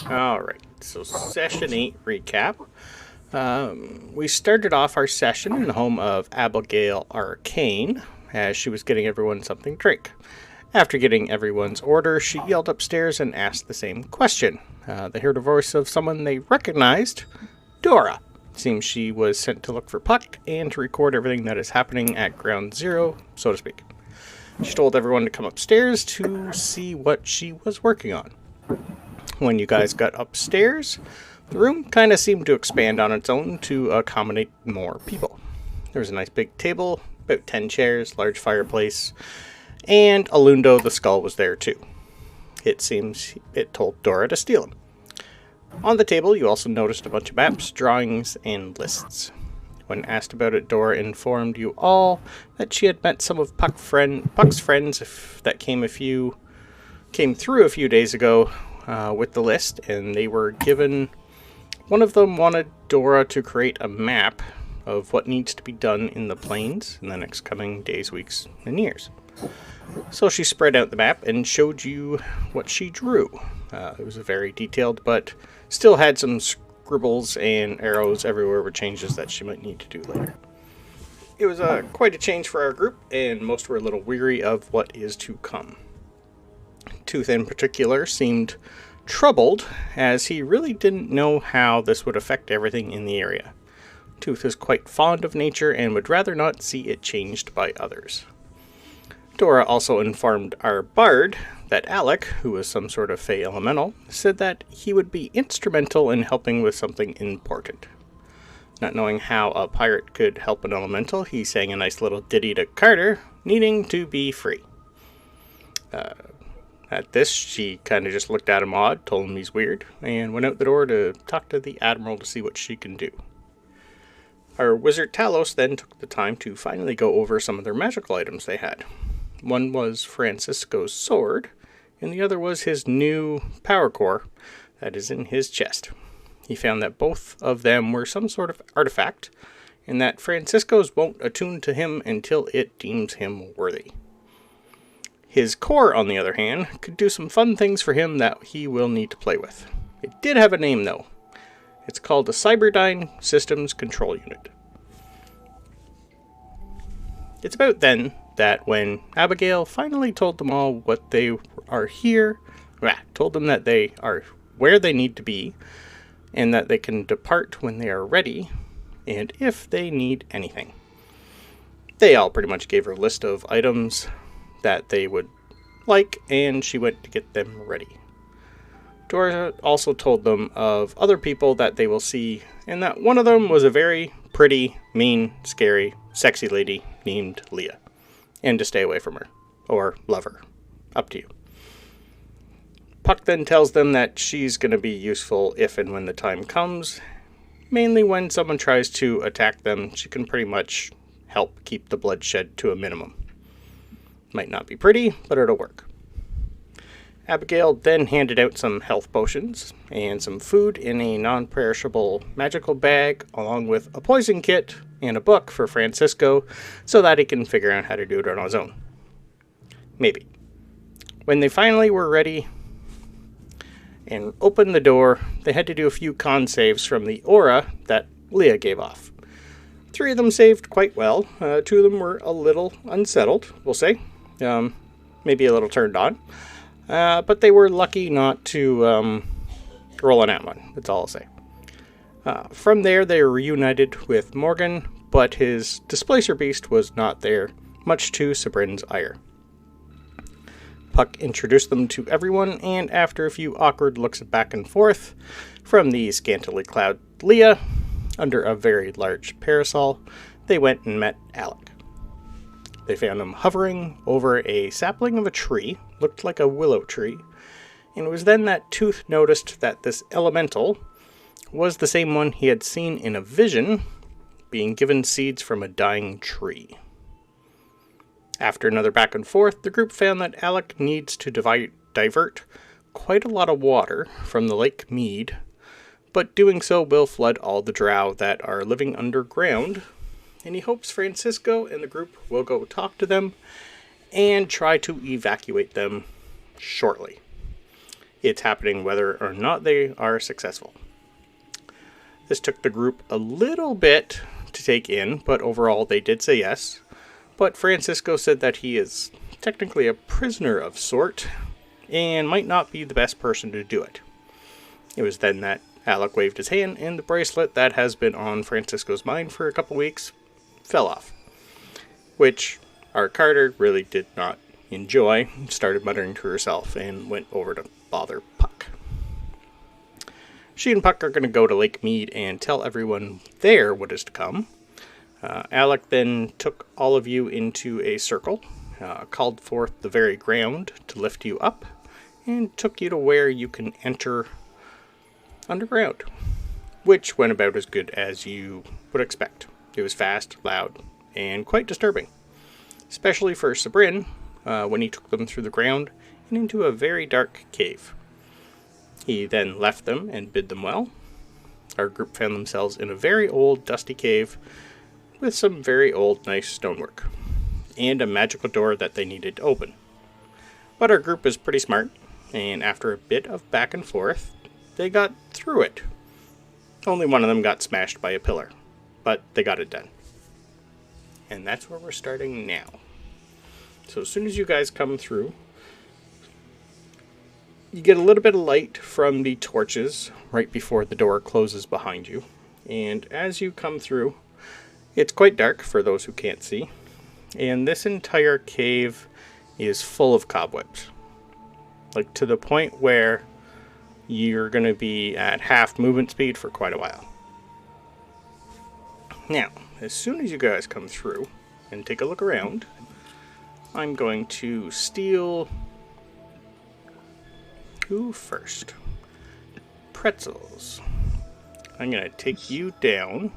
Alright, so session 8 recap. We started off our session in the home of Abigail Arcane, as she was getting everyone something to drink. After getting everyone's order, she yelled upstairs and asked the same question. They heard a voice of someone they recognized, Dora. Seems she was sent to look for Puck and to record everything that is happening at Ground Zero, so to speak. She told everyone to come upstairs to see what she was working on. When you guys got upstairs, the room kind of seemed to expand on its own to accommodate more people. There was a nice big table, about 10 chairs, large fireplace, and Alundo the skull was there too. It seems it told Dora to steal him. On the table, you also noticed a bunch of maps, drawings, and lists. When asked about it, Dora informed you all that she had met some of Puck's friends that came through a few days ago with the list, and they were given. One of them wanted Dora to create a map of what needs to be done in the plains in the next coming days, weeks, and years. So she spread out the map and showed you what she drew. It was very detailed, but still had some scribbles and arrows everywhere with changes that she might need to do later. It was quite a change for our group, and most were a little weary of what is to come. Tooth in particular seemed troubled, as he really didn't know how this would affect everything in the area. Tooth is quite fond of nature and would rather not see it changed by others. Dora also informed our bard that Alec, who was some sort of fey elemental, said that he would be instrumental in helping with something important. Not knowing how a pirate could help an elemental, he sang a nice little ditty to Carter, needing to be free. At this, she kind of just looked at him odd, told him he's weird, and went out the door to talk to the Admiral to see what she can do. Our wizard Talos then took the time to finally go over some of their magical items they had. One was Francisco's sword, and the other was his new power core that is in his chest. He found that both of them were some sort of artifact, and that Francisco's won't attune to him until it deems him worthy. His core, on the other hand, could do some fun things for him that he will need to play with. It did have a name, though. It's called a Cyberdyne Systems Control Unit. It's about then that when Abigail finally told them all what they are here, told them that they are where they need to be, and that they can depart when they are ready, and if they need anything. They all pretty much gave her a list of items that they would like, and she went to get them ready. Dora also told them of other people that they will see, and that one of them was a very pretty, mean, scary, sexy lady named Leah, and to stay away from her, or love her. Up to you. Puck then tells them that she's going to be useful if and when the time comes. Mainly when someone tries to attack them, she can pretty much help keep the bloodshed to a minimum. Might not be pretty, but it'll work. Abigail then handed out some health potions and some food in a non-perishable magical bag, along with a poison kit and a book for Francisco, so that he can figure out how to do it on his own. Maybe. When they finally were ready and opened the door, they had to do a few con saves from the aura that Leah gave off. 3 of them saved quite well. 2 of them were a little unsettled, we'll say. Maybe a little turned on. But they were lucky not to roll on that one. That's all I'll say. From there, they were reunited with Morgan, but his Displacer Beast was not there, much to Sabrin's ire. Puck introduced them to everyone, and after a few awkward looks back and forth from the scantily clad Leah, under a very large parasol, they went and met Alec. They found him hovering over a sapling of a tree, looked like a willow tree, and it was then that Tooth noticed that this elemental was the same one he had seen in a vision, being given seeds from a dying tree. After another back and forth, the group found that Alec needs to divert quite a lot of water from the Lake Mead, but doing so will flood all the drow that are living underground, and he hopes Francisco and the group will go talk to them and try to evacuate them shortly. it's happening whether or not they are successful. This took the group a little bit to take in, but overall they did say yes. But Francisco said that he is technically a prisoner of sort and might not be the best person to do it. It was then that Alec waved his hand and the bracelet that has been on Francisco's mind for a couple weeks fell off, which our Carter really did not enjoy, started muttering to herself and went over to bother Puck. She and Puck are going to go to Lake Mead and tell everyone there what is to come. Alec then took all of you into a circle, called forth the very ground to lift you up, and took you to where you can enter underground, which went about as good as you would expect. It was fast, loud, and quite disturbing, especially for Sabrin when he took them through the ground and into a very dark cave. He then left them and bid them well. Our group found themselves in a very old, dusty cave with some very old, nice stonework, and a magical door that they needed to open. But our group is pretty smart, and after a bit of back and forth, they got through it. Only one of them got smashed by a pillar, but they got it done. And that's where we're starting now. So as soon as you guys come through, you get a little bit of light from the torches right before the door closes behind you. And as you come through, it's quite dark for those who can't see. And this entire cave is full of cobwebs. Like to the point where you're going to be at half movement speed for quite a while. Now, as soon as you guys come through and take a look around, I'm going to steal... who first? Pretzels. I'm going to take you down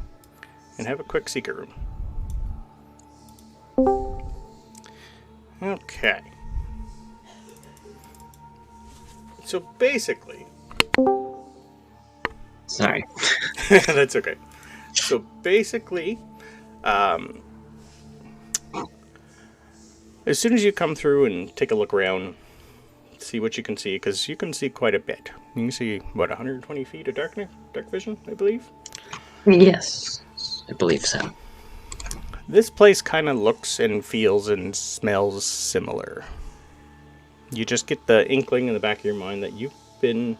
and have a quick secret room. Okay. So basically... Sorry. That's okay. So basically, as soon as you come through and take a look around, see what you can see, because you can see quite a bit. You can see, what, 120 feet of dark vision, I believe? Yes, I believe so. This place kind of looks and feels and smells similar. You just get the inkling in the back of your mind that you've been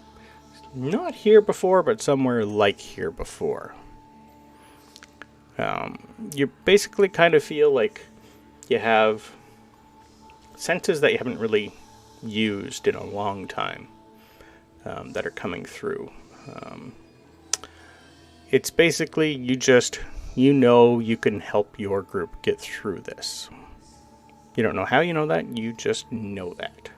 not here before, but somewhere like here before. You basically kind of feel like you have senses that you haven't really used in a long time that are coming through. It's basically you know you can help your group get through this. You don't know how you know that, you just know that.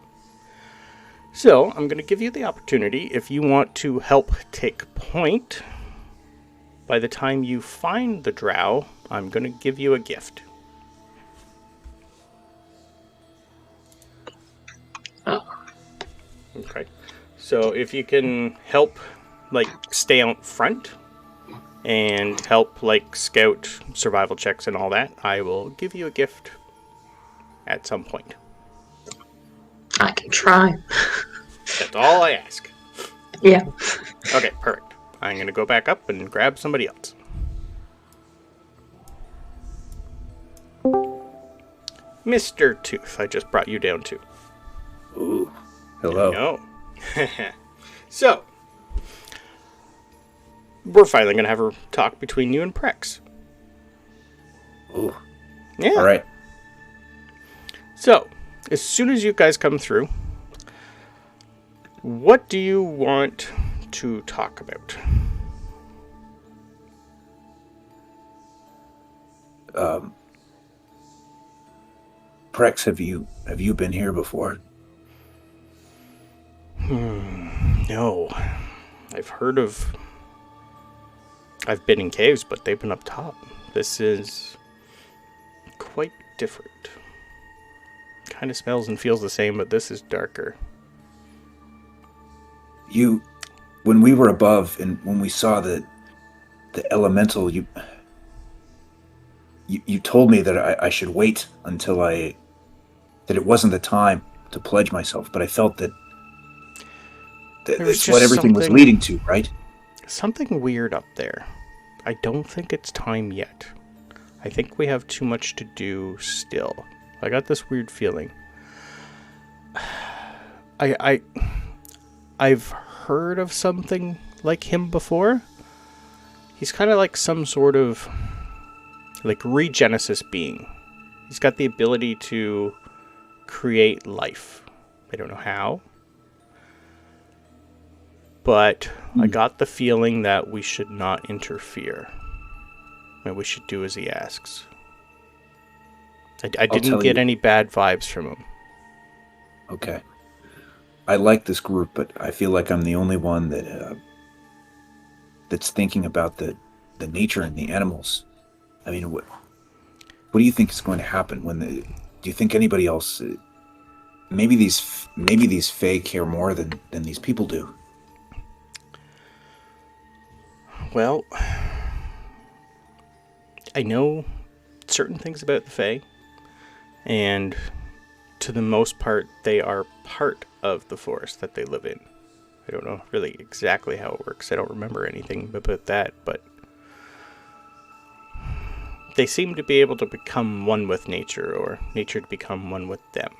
So, I'm going to give you the opportunity, if you want to help take point, by the time you find the drow, I'm going to give you a gift. Oh. Okay. So, if you can help, stay out front, and help, scout survival checks and all that, I will give you a gift at some point. I can try. That's all I ask. Yeah. Okay, perfect. I'm going to go back up and grab somebody else. Mr. Tooth, I just brought you down too. Ooh, hello. No. So, we're finally going to have a talk between you and Prex. Ooh. Yeah. All right. So, as soon as you guys come through, what do you want to talk about? Prex, have you been here before? No. I've been in caves, but they've been up top. This is quite different. Kind of smells and feels the same, but this is darker. When we were above and when we saw the elemental, you told me that I should wait until that it wasn't the time to pledge myself, but I felt that That's what everything was leading to, right? Something weird up there. I don't think it's time yet. I think we have too much to do still. I got this weird feeling. I've heard of something like him before. He's kind of like some sort of like regenesis being. He's got the ability to create life. I don't know how. But I got the feeling that we should not interfere. And we should do as he asks. I didn't get any bad vibes from him. Okay. I like this group, but I feel like I'm the only one that that's thinking about the nature and the animals. I mean, what do you think is going to happen do you think anybody else? Maybe these Fae care more than these people do. Well, I know certain things about the Fae, and to the most part, they are part of the forest that they live in. I don't know really exactly how it works. I don't remember anything about that, but they seem to be able to become one with nature, or nature to become one with them.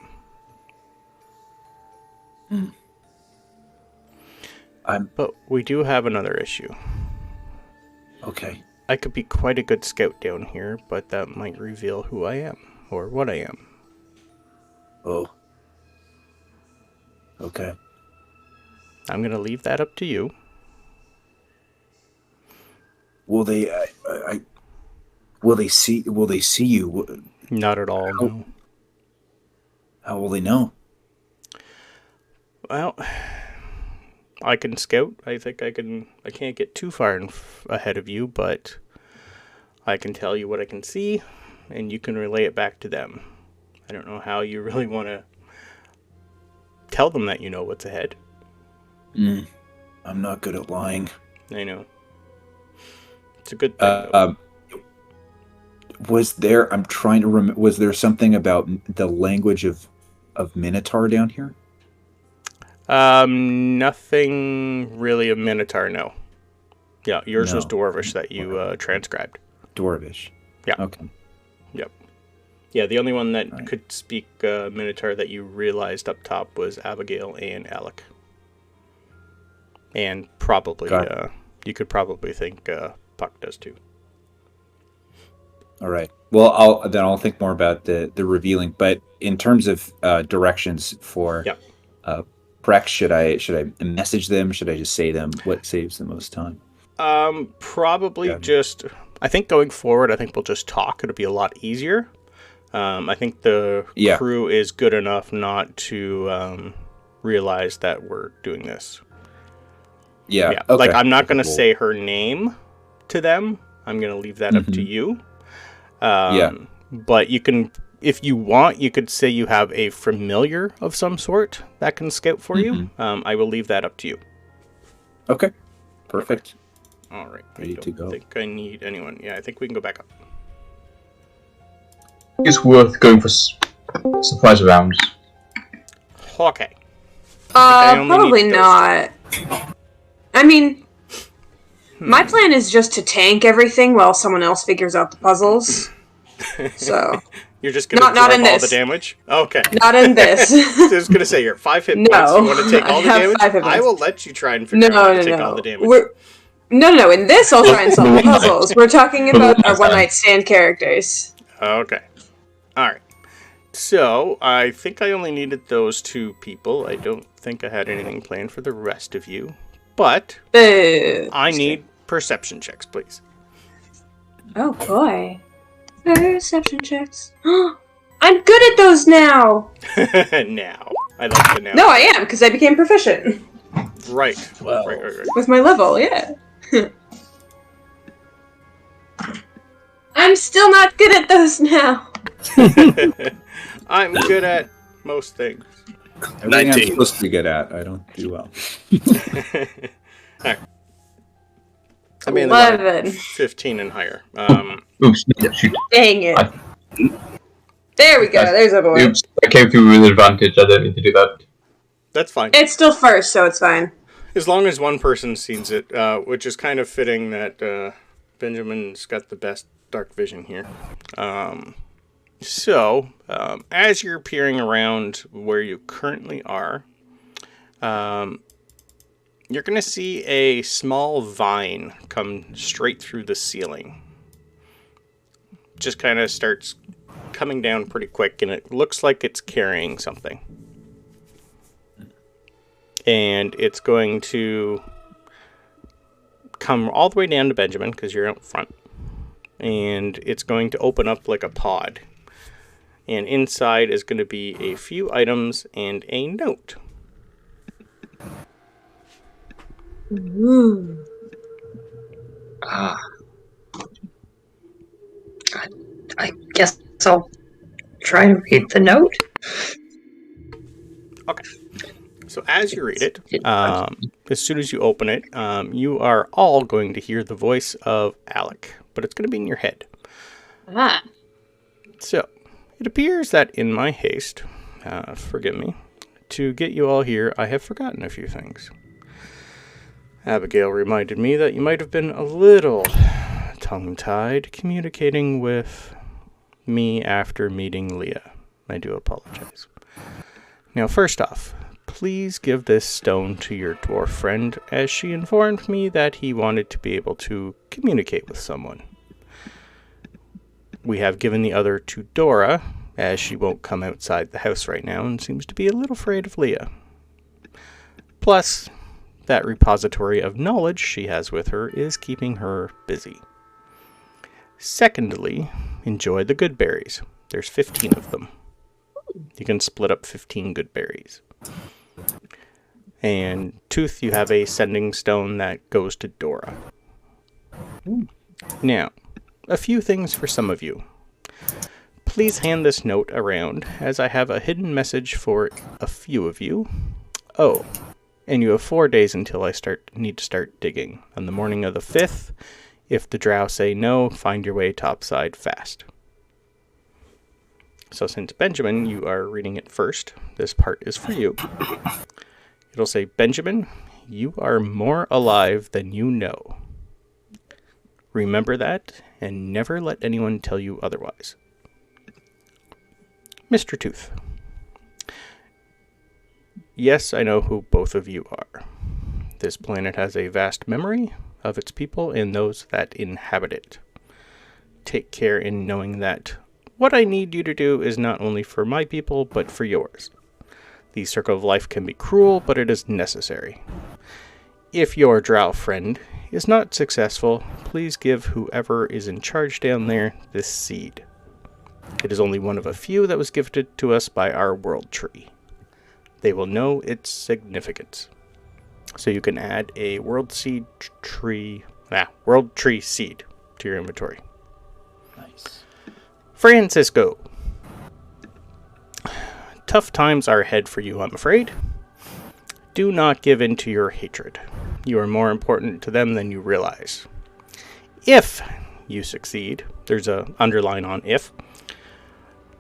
But we do have another issue. Okay. I could be quite a good scout down here, but that might reveal who I am, or what I am. Oh. Okay. I'm going to leave that up to you. Will they will they see you? Not at all, no. How will they know? Well, I can scout. I think I can't get too far ahead of you, but I can tell you what I can see, and you can relay it back to them. I don't know how you really want to tell them that you know what's ahead. I'm not good at lying. I know. It's a good thing. Was there? I'm trying to remember. Was there something about the language of Minotaur down here? Nothing really of Minotaur, no. Yeah, yours was Dwarvish that you transcribed. Dwarvish. Yeah. Okay. Yep. Yeah, the only one that could speak Minotaur that you realized up top was Abigail and Alec. And probably, you could probably think Puck does too. All right. Well, I'll think more about the revealing. But in terms of directions for Prex, should I message them? Should I just say them? What saves the most time? Probably just. I think going forward, we'll just talk. It'll be a lot easier. I think the crew is good enough not to realize that we're doing this. Yeah. Okay. Like, I'm not going to say her name to them. I'm going to leave that up to you. But you can, if you want, you could say you have a familiar of some sort that can scout for you. I will leave that up to you. Okay. Perfect. All right. Ready to go. I think I need anyone. Yeah, I think we can go back up. It's worth going for surprise rounds. Okay. Probably not. I mean, my plan is just to tank everything while someone else figures out the puzzles. So you're just gonna absorb all the damage? Okay. Not in this. I was gonna say you're 5 hit points. You want to take all the damage? I will let you try and figure out how to take all the damage. No. In this, I'll try and solve the puzzles. We're talking about our one-night stand characters. Okay. All right. So I think I only needed those 2 people. I don't think I had anything planned for the rest of you. But I need perception checks, please. Oh boy. Perception checks. I'm good at those now! Now. I like the now. No, I am, because I became proficient. Right. Well, right. With my level, yeah. I'm still not good at those now. I'm good at most things. Everything I'm supposed to be good at, I don't do well. Right. I mean, 11. 15 and higher. Oops, shoot. Dang it. There we go, there's a boy. Oops, I came through with advantage, I don't need to do that. That's fine. It's still first, so it's fine. As long as one person sees it, which is kind of fitting that Benjamin's got the best dark vision here. So, as you're peering around where you currently are, you're going to see a small vine come straight through the ceiling. Just kind of starts coming down pretty quick, and it looks like it's carrying something. And it's going to come all the way down to Benjamin, because you're out front. And it's going to open up like a pod. And inside is going to be a few items and a note. Ooh. I guess I'll try to read the note. Okay. So as you read it, as soon as you open it, you are all going to hear the voice of Alec, but it's going to be in your head. Ah. So, it appears that in my haste, forgive me, to get you all here, I have forgotten a few things. Abigail reminded me that you might have been a little tongue-tied communicating with me after meeting Leah. I do apologize. Now, first off, please give this stone to your dwarf friend, as she informed me that he wanted to be able to communicate with someone. We have given the other to Dora, as she won't come outside the house right now and seems to be a little afraid of Leah. Plus, that repository of knowledge she has with her is keeping her busy. Secondly, enjoy the good berries. There's 15 of them. You can split up 15 good berries. And Tooth, you have a sending stone that goes to Dora. Now, a few things for some of you. Please hand this note around, as I have a hidden message for a few of you. Oh, and you have 4 days until I need to start digging. On the morning of the 5th, if the drow say no, find your way topside fast. So since Benjamin, you are reading it first, this part is for you. It'll say, Benjamin, you are more alive than you know. Remember that, and never let anyone tell you otherwise. Mr. Tooth. Yes, I know who both of you are. This planet has a vast memory of its people and those that inhabit it. Take care in knowing that what I need you to do is not only for my people, but for yours. The circle of life can be cruel, but it is necessary. If your drow friend is not successful, please give whoever is in charge down there this seed. It is only one of a few that was gifted to us by our world tree. They will know its significance. So you can add a world tree seed to your inventory. Nice. Francisco. Tough times are ahead for you, I'm afraid. Do not give in to your hatred. You are more important to them than you realize. If you succeed, there's an underline on if,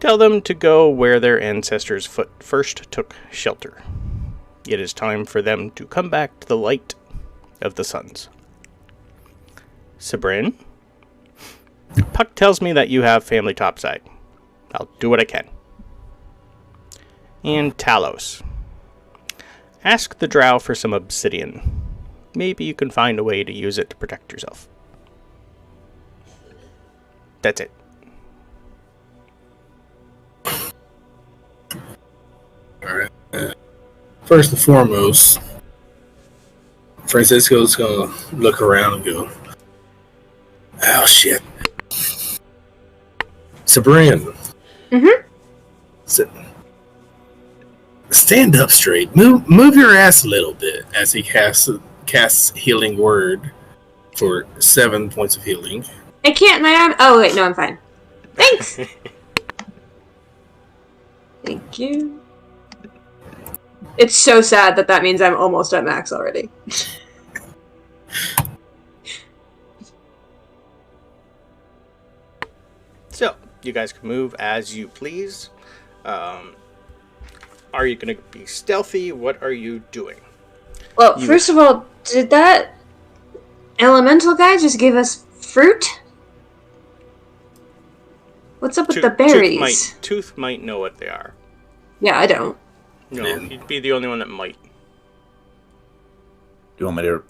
tell them to go where their ancestors first took shelter. It is time for them to come back to the light of the suns. Sabrin, Puck tells me that you have family topside. I'll do what I can. And Talos. Ask the drow for some obsidian. Maybe you can find a way to use it to protect yourself. That's it. Alright. First and foremost, Francisco's gonna look around and go, oh shit. Sabrin. Stand up straight. Move your ass a little bit as he casts healing word for 7 points of healing. I can't, my arm. Oh, wait, no, I'm fine. Thanks! Thank you. It's so sad that means I'm almost at max already. So, you guys can move as you please. Are you going to be stealthy? What are you doing? Well, first of all, did that elemental guy just give us fruit? What's up with the berries? Tooth might know what they are. Yeah, I don't. No, he'd be the only one that might. Do you want me to...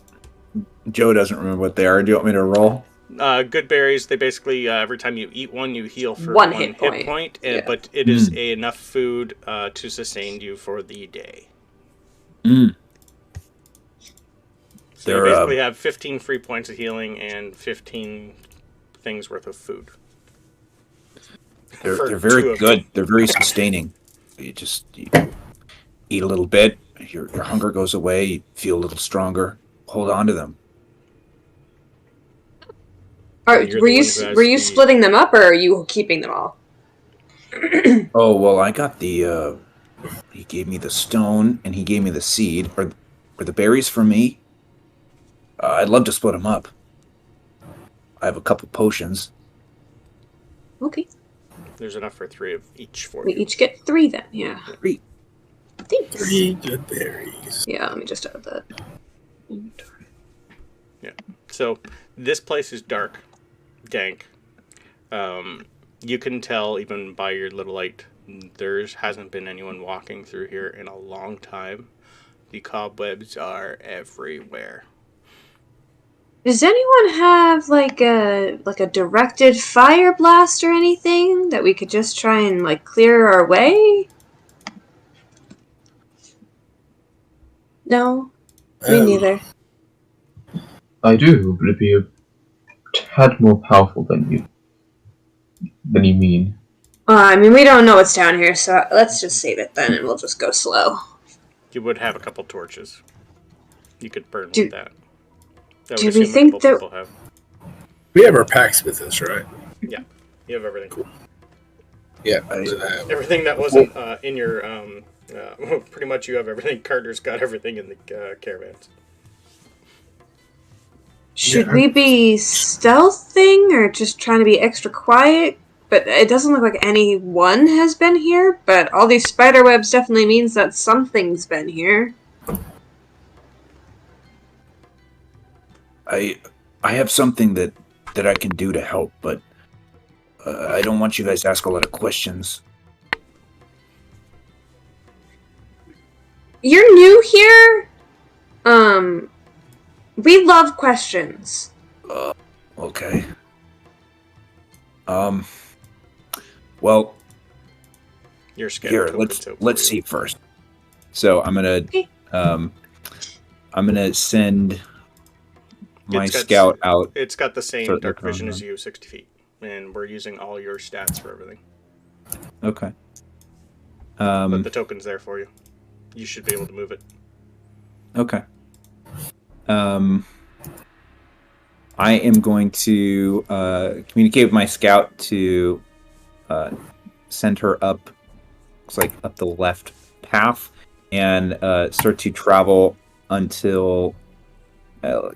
Joe doesn't remember what they are. Do you want me to roll? Good berries, they basically, every time you eat one, you heal for one hit point. Yeah. But it is enough food to sustain you for the day. Mm. So you basically have 15 free points of healing and 15 things worth of food. They're very good. They're very sustaining. You eat a little bit, your hunger goes away, you feel a little stronger. Hold on to them. Were you splitting them up, or are you keeping them all? Oh, well, I got the... he gave me the stone, and he gave me the seed. Are the berries for me? I'd love to split them up. I have a couple potions. Okay. There's enough for 3 of each for we you. each get 3 then, yeah. 3. Thanks. 3 good berries. Yeah, let me just add that. Yeah. So this place is dark, dank. You can tell even by your little light, there hasn't been anyone walking through here in a long time. The cobwebs are everywhere. Does anyone have like a directed fire blast or anything that we could just try and like clear our way? No, me neither. I do, but it'd be a tad more powerful than you mean. I mean, we don't know what's down here, so let's just save it then, and we'll just go slow. You would have a couple torches. You could burn with that. Do we think that... We have our packs with us, right? Yeah. You have everything. Cool. Yeah. Everything that wasn't in your... pretty much you have everything. Carter's got everything in the caravans. Should we be stealthing or just trying to be extra quiet? But it doesn't look like anyone has been here, but all these spider webs definitely means that something's been here. I have something that I can do to help, but I don't want you guys to ask a lot of questions. You're new here? We love questions. Okay. Well, you're scared. Here, let's see first. So I'm gonna send my scout out. It's got the same dark vision as you, 60 feet, and we're using all your stats for everything. Okay. But the token's there for you. You should be able to move it. Okay. I am going to communicate with my scout to send her up, looks like up the left path, and start to travel until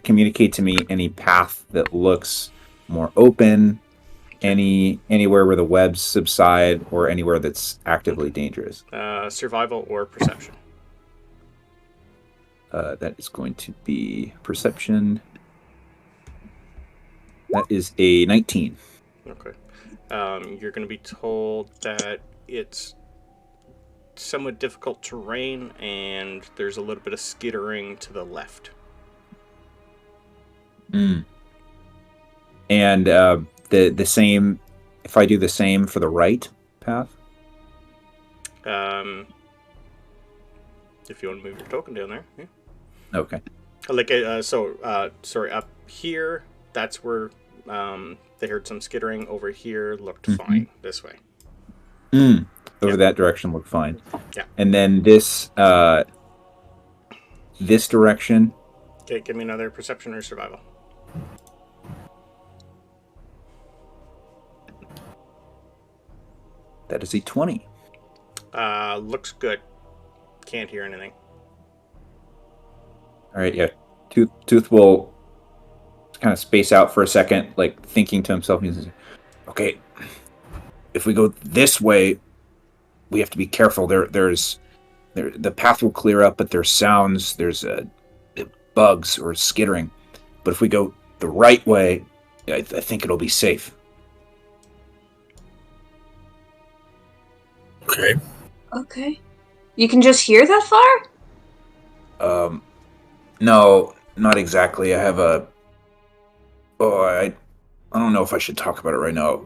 communicate to me any path that looks more open, anywhere where the webs subside, or anywhere that's actively dangerous. Survival or perception. That is going to be perception. That is a 19. Okay. You're going to be told that it's somewhat difficult terrain, and there's a little bit of skittering to the left. And the same, if I do the same for the right path? If you want to move your token down there. Yeah. Okay. Sorry, up here, that's where they heard some skittering. Over here looked fine. This way. Over that direction looked fine. Yeah. And then this direction. Okay, give me another perception or survival. That is a 20. Looks good. Can't hear anything. All right, yeah. Tooth will kind of space out for a second, like thinking to himself. He says, "Okay, if we go this way, we have to be careful. The path will clear up, but there's sounds. There's bugs or skittering. But if we go the right way, I think it'll be safe. Okay. Okay. You can just hear that far? No, not exactly. I have a... Oh, I don't know if I should talk about it right now.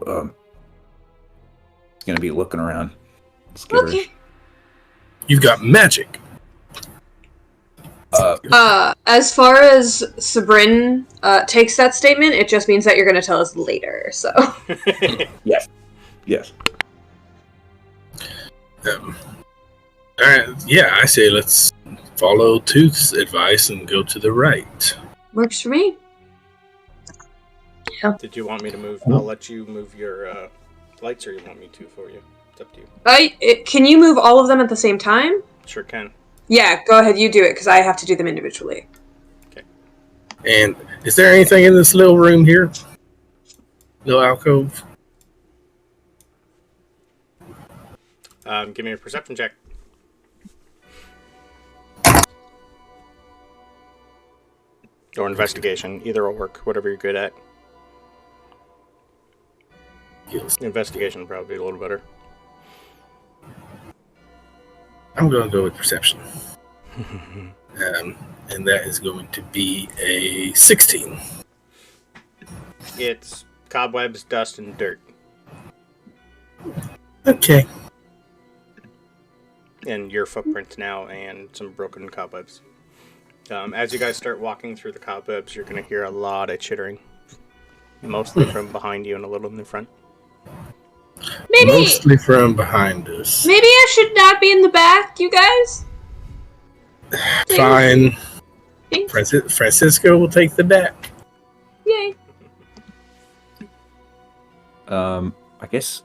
It's going to be looking around. Skitterish. Okay. You've got magic. As far as Sabrin takes that statement, it just means that you're going to tell us later, so... Yes. Yes. Yeah, I say let's follow Tooth's advice and go to the right. Works for me. Did you want me to move? I'll let you move your lights, or you want me to for you? It's up to you. Can you move all of them at the same time? Sure can. Yeah, go ahead, you do it, because I have to do them individually. Okay. And is there anything in this little room here? Little alcove? Give me a perception check. Or investigation. Either will work, whatever you're good at. Yes. Investigation will probably be a little better. I'm going to go with perception. And that is going to be a 16. It's cobwebs, dust, and dirt. Okay. And your footprints now, and some broken cobwebs. As you guys start walking through the cobwebs, you're going to hear a lot of chittering. Mostly from behind you and a little in the front. Mostly from behind us. Maybe I should not be in the back, you guys? Fine. Thanks. Francisco will take the back. Yay. I guess...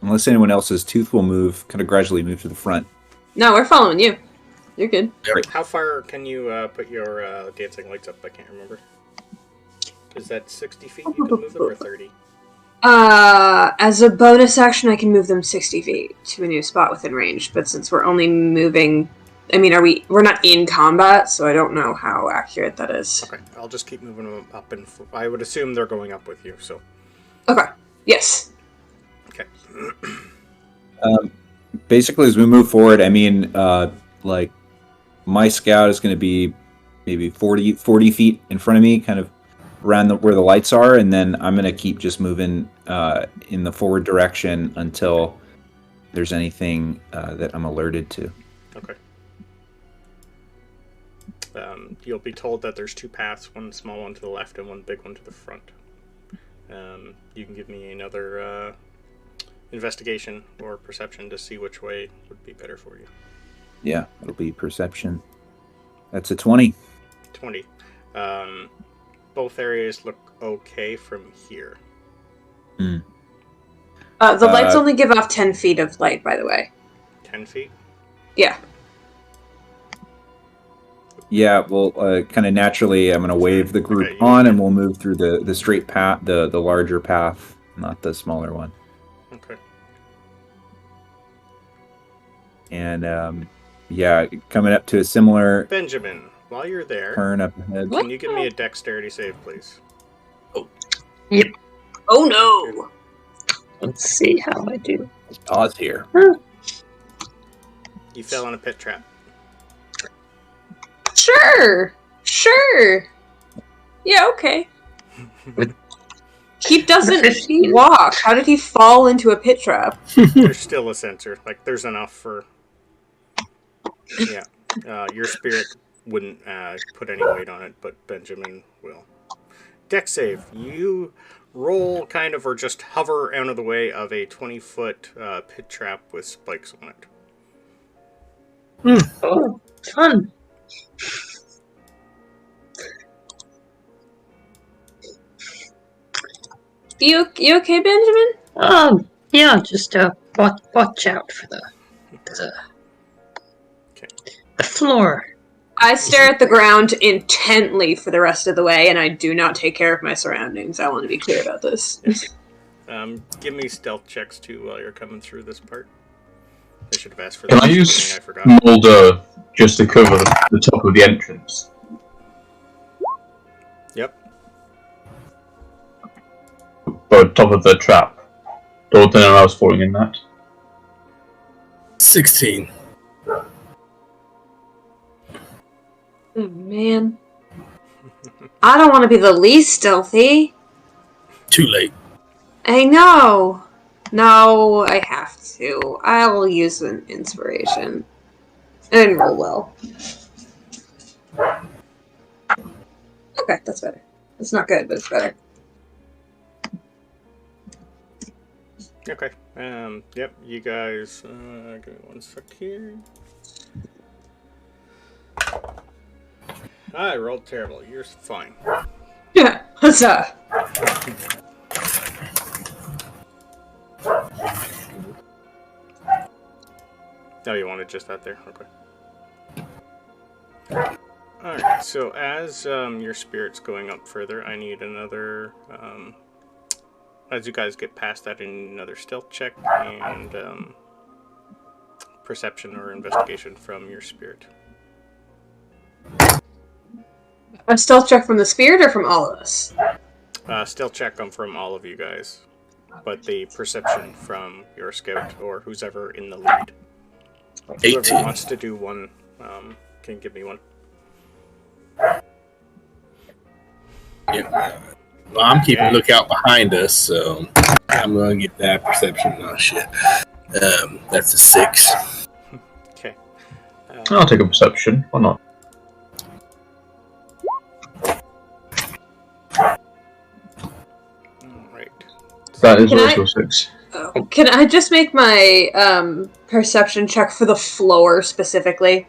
Unless anyone else's Tooth will move, kind of gradually move to the front. No, we're following you. You're good. How far can you put your dancing lights up? I can't remember. Is that 60 feet you can move them, or 30? As a bonus action, I can move them 60 feet to a new spot within range, but since we're only moving... I mean, we're not in combat, so I don't know how accurate that is. Okay, I'll just keep moving them up, and I would assume they're going up with you, so... Okay, yes. Okay. Basically, as we move forward, I mean, like, my scout is going to be maybe 40 feet in front of me, kind of around where the lights are, and then I'm going to keep just moving in the forward direction until there's anything that I'm alerted to. Okay. You'll be told that there's two paths, one small one to the left and one big one to the front. You can give me another investigation or perception to see which way would be better for you. Yeah, it'll be perception. That's a 20. 20. Both areas look okay from here. Mm. The lights only give off 10 feet of light, by the way. 10 feet? Yeah. Yeah, well, kind of naturally, I'm going to wave the group Okay, on, and we'll move through the straight path, the larger path, not the smaller one. Okay. And, yeah, coming up to a similar Benjamin, while you're there, turn up ahead. can you give me a dexterity save, please? Oh no! Let's see how I do. Pause here. You fell in a pit trap. Sure! Yeah, okay. He doesn't 15. walk. How did he fall into a pit trap? There's still a sensor. Like, there's enough for... Yeah. Your spirit wouldn't put any weight on it, but Benjamin will. Dex save. You roll kind of, or just hover out of the way of a 20-foot pit trap with spikes on it. Oh, fun. You okay, Benjamin? Yeah, just watch out for the floor. I stare at the ground intently for the rest of the way, and I do not take care of my surroundings. I want to be clear about this. Give me stealth checks, too, while you're coming through this part. I should have asked for Can that. I use I forgot. Molder just to cover the top of the entrance? Yep. Or top of the trap? Don't know I was falling in that. 16. Oh, man. I don't want to be the least stealthy. Too late. I know. No, I have to. I'll use an inspiration. I didn't roll well. Okay, that's better. It's not good, but it's better. Okay. Yep. You guys. Give me one sec here. I rolled terrible. You're fine. Yeah, huzzah! Oh, you wanted just that there? Okay. Alright, so as your spirit's going up further, I need another, as you guys get past that, I need another stealth check and perception or investigation from your spirit. A stealth check from the spirit or from all of us? Stealth check from all of you guys, but the perception from your scout or who's ever in the lead. 18. Whoever wants to do one can give me one. Yeah. Well, I'm keeping a lookout behind us, so I'm going to get that perception. Oh, shit. That's a 6. Okay. I'll take a perception. Why not? Right. That is Can also I- 6. Can I just make my perception check for the floor specifically?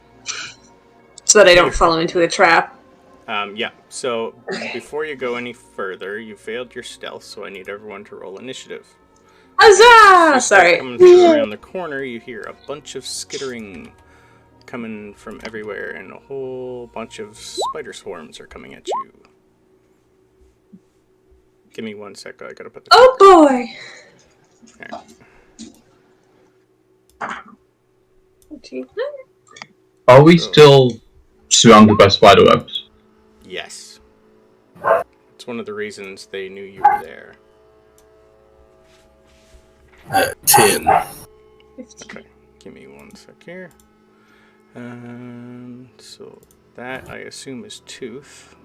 So that I don't fall into a trap? Yeah, so before you go any further, you failed your stealth, so I need everyone to roll initiative. Huzzah! You start Sorry. coming through around the corner, you hear a bunch of skittering coming from everywhere, and a whole bunch of spider swarms are coming at you. Give me one sec, I gotta put the... Oh boy! Alright. Are we still surrounded by spider webs? Yes. It's one of the reasons they knew you were there. 10. Okay, give me one sec here. So that I assume is tooth.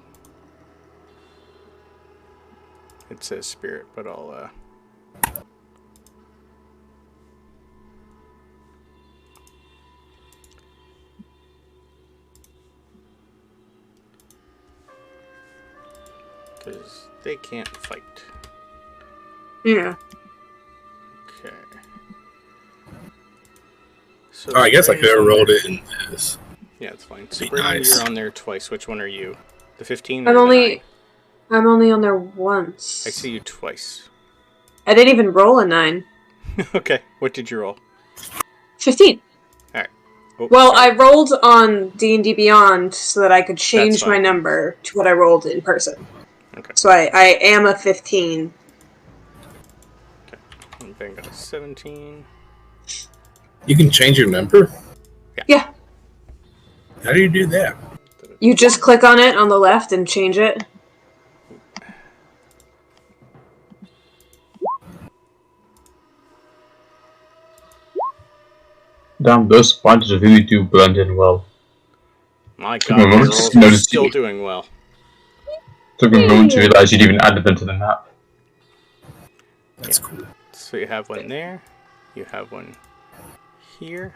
It says spirit, but I'll because they can't fight. Yeah. Okay. So Oh, I guess I could have Superman's on rolled there. it in this. Yeah, it's fine. Be Superman, nice. you're on there twice. Which one are you? The 15 I'm or the only 9? I'm only on there once. I see you twice. I didn't even roll a 9. Okay, what did you roll? 15. Alright. Oh, Well, sorry. I rolled on D&D Beyond so that I could change my fine. number to what I rolled in person. Okay. So I am a 15. And Ben got a 17. You can change your number? Yeah. How do you do that? You just click on it on the left and change it. Damn, those spiders really do blend in well. My Took god, me a my moment rolls to are notice still you. doing well. Took me a moment to realise you'd even added them to the map. That's cool. So you have one there. You have one here.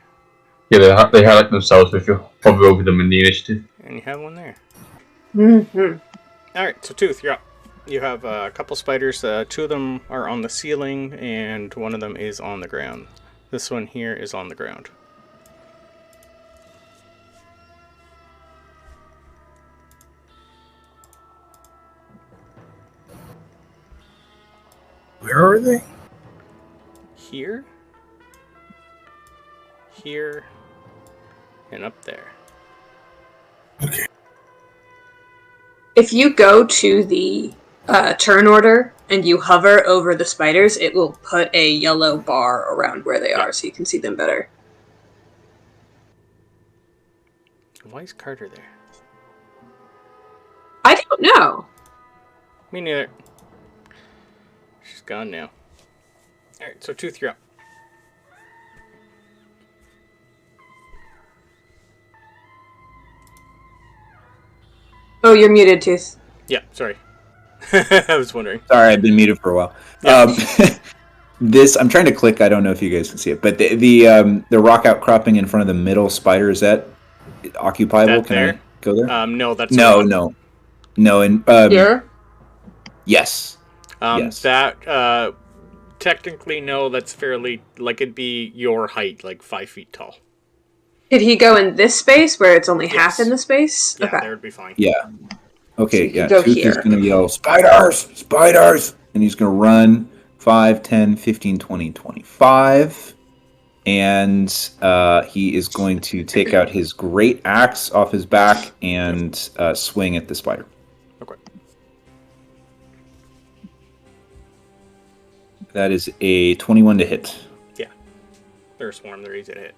Yeah, they highlight themselves if you hover over them in the initiative. And you have one there. Mm-hmm. Alright, so Tooth, you're up. You have a couple spiders. 2 of them are on the ceiling, and one of them is on the ground. This one here is on the ground. Where are they? Here, here, and up there. Okay. If you go to the turn order and you hover over the spiders, it will put a yellow bar around where they are so you can see them better. Why is Carter there? I don't know. Me neither. She's gone now. Alright, so Tooth, you're up. Oh, you're muted, Tooth. Yeah, sorry. I was wondering. Sorry, I've been muted for a while. Yeah. This I'm trying to click. I don't know if you guys can see it, but the rock outcropping in front of the middle spider, is that occupiable? That Can there? I go there? No, that's No, a rock. no. And Here? yes, yes. That technically no, that's fairly like it'd be your height, like 5 feet tall. Did he go in this space where it's only half Yes. in the space? Yeah, Okay. there would be fine. Yeah. Okay. So you Yeah. go Tooth is here. going to yell, "Spiders! Spiders!" And he's going to run 5, 10, 15, 20, 25. And he is going to take out his great axe off his back and swing at the spider. Okay. That is a 21 to hit. Yeah. They're a swarm, they're easy to hit.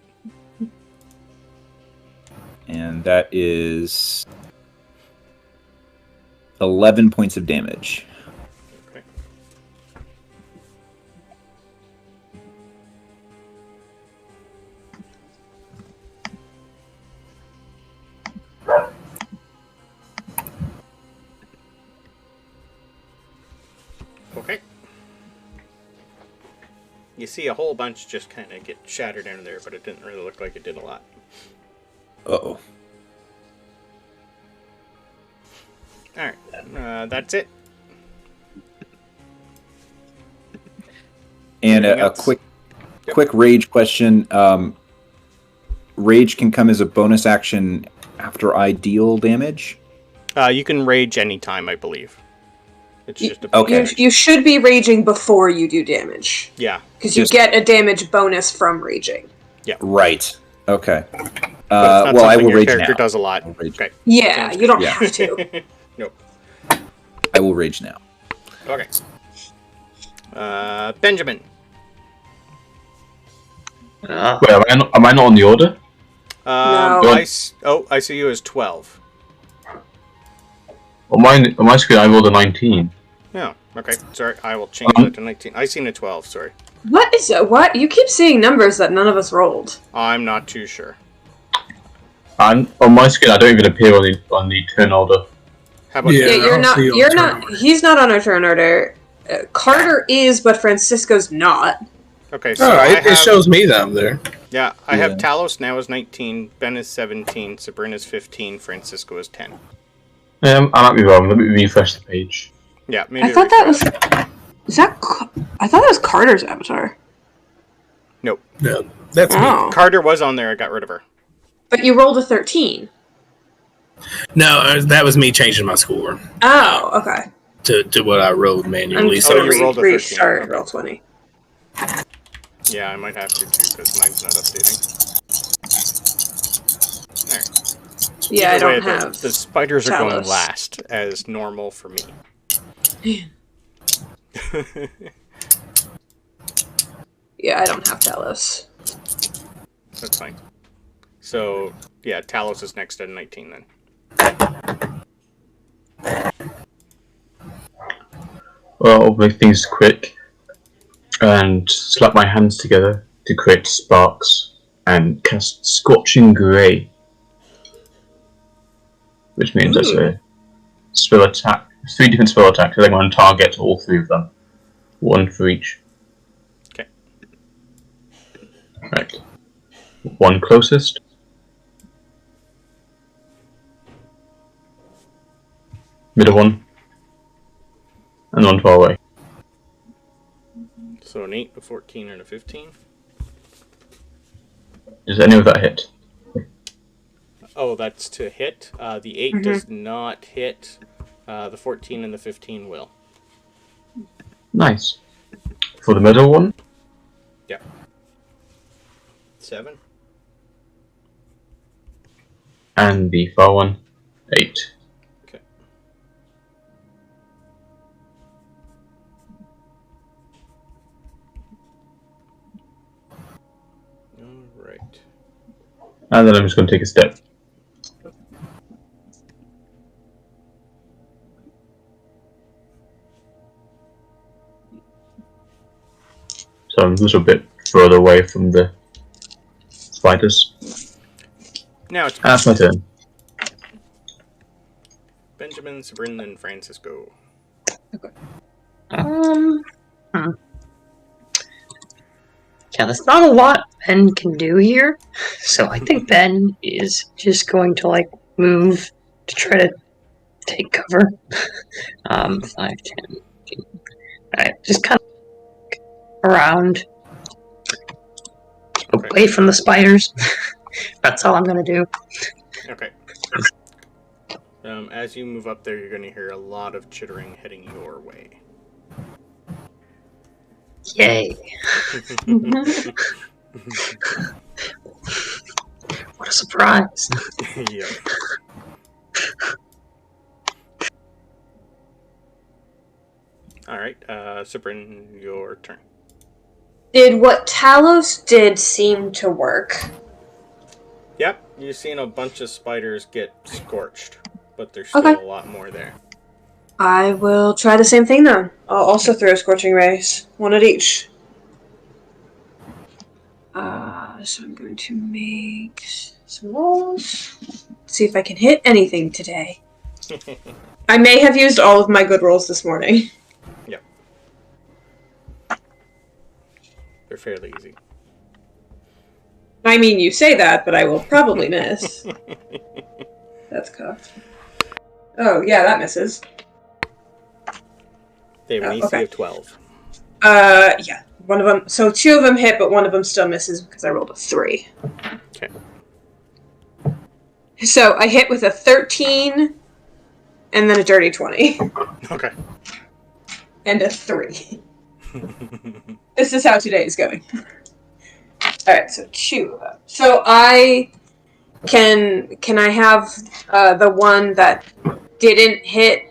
And that is 11 points of damage. Okay. Okay. You see a whole bunch just kind of get shattered into there, but it didn't really look like it did a lot. Uh-oh. Alright, that's it. And Anything a else? quick rage question. Rage can come as a bonus action after I deal damage? You can rage anytime, I believe. It's just a Okay. You should be raging before you do damage. Yeah. Because you Just- get a damage bonus from raging. Right. Okay. But it's not Well, I something will your rage character now. does a lot. I'll rage. Okay. Yeah, you don't Yeah. have to. Nope. I will rage now. Okay. Benjamin. Wait, am I not on the order? No. I see you as 12. On my screen, I rolled a 19. Oh, okay. Sorry, I will change that to 19. I seen a 12, sorry. What is it? What? You keep seeing numbers that none of us rolled. I'm not too sure. And on my screen, I don't even appear on the turn order. How about Yeah. Yeah, you? you're I'll not. see you on You're turn not. order. He's not on our turn order. Carter is, but Francisco's not. Okay, so Oh, I it have, shows me that I'm there. yeah, I have Yeah. Talos now is 19, Ben is 17, Sabrina's 15, Francisco is 10. I might be wrong. Let me refresh the page. Yeah, maybe I thought that was. refresh. Is that? I thought that was Carter's avatar. Nope. No, that's me. Oh, Carter was on there, I got rid of her. but you rolled a 13. No, that was me changing my score Oh, okay. to what I rolled I'm manually. just Oh, gonna you rolled a 13. restart Okay. roll 20. Yeah, I might have to too, because mine's not updating. Alright. Yeah, I Either way, don't have. The spiders are going Talos. last, as normal for me. Yeah, I don't have Talos. That's fine. So, yeah, Talos is next at 19 then. Well, I'll make things quick and slap my hands together to create sparks and cast Scorching Grey, which means that's a spell attack. 3 different spell attacks. I'm going to target all 3 of them, 1 for each. Okay. Right. 1 closest. Middle one. And 1 far away. So an 8, a 14, and a 15. Does any of that hit? Oh, that's to hit. The 8 does not hit. The 14 and the 15 will. Nice. For the middle one, Yeah. 7. and the far one, 8. Okay. Alright. And then I'm just going to take a step So I'm a little bit further away from the spiders. Now it's That's my turn. Benjamin, Sabrina, and Francisco. Hmm. Yeah, there's not a lot Ben can do here. So I think Ben is just going to like move to try to take cover. 5, 10, 15. Alright, just kind of around. Okay. Away from the spiders. That's all I'm gonna do. Okay. As you move up there, you're going to hear a lot of chittering heading your way. Yay. What a surprise. Yep. All right, Sabrina, your turn. Did what Talos did seem to work? Yep, you've seen a bunch of spiders get scorched, but there's still a lot more there. I will try the same thing then. I'll also throw Scorching Rays. One at each. So I'm going to make some rolls. See if I can hit anything today. I may have used all of my good rolls this morning. Yep. They're fairly easy. I mean, you say that, but I will probably miss. That's cuffed. Oh, yeah, that misses. They have an AC of 12. Yeah. One of them. So 2 of them hit, but one of them still misses because I rolled a 3. Okay. So I hit with a 13, and then a dirty 20. Okay. And a 3. This is how today is going. Alright, so 2 of them. So I can I have the one that didn't hit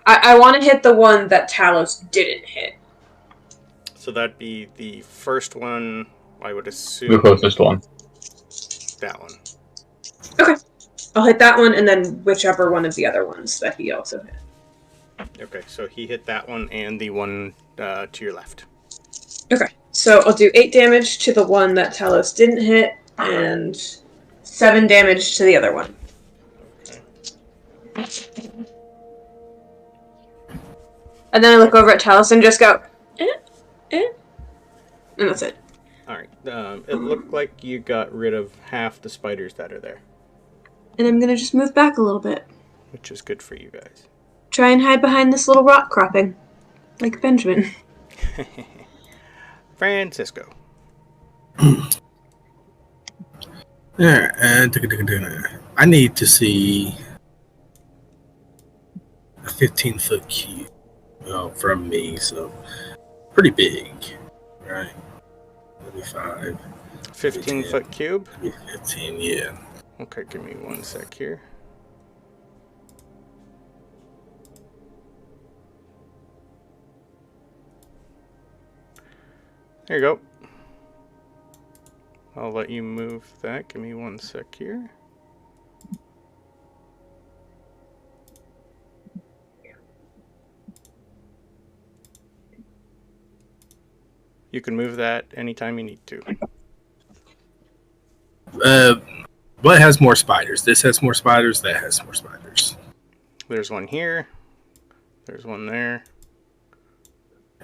I want to hit the one that Talos didn't hit. So that'd be the first one, I would assume. The closest one. That one. Okay. I'll hit that one and then whichever one of the other ones that he also hit. Okay, so he hit that one and the one to your left. Okay. So I'll do 8 damage to the one that Talos didn't hit and 7 damage to the other one. Okay. And then I look over at Talos and just go, and that's it. Alright, it looked like you got rid of half the spiders that are there. And I'm gonna just move back a little bit. Which is good for you guys. Try and hide behind this little rock cropping. Like Benjamin. Francisco. Yeah, I need to see a 15-foot cube from me, so pretty big, right? Maybe 5. 15-foot cube? Maybe 15, yeah. Okay, give me 1 sec here. There you go. I'll let you move that. Give me 1 sec here. You can move that anytime you need to. What has more spiders? This has more spiders. That has more spiders. There's one here. There's one there.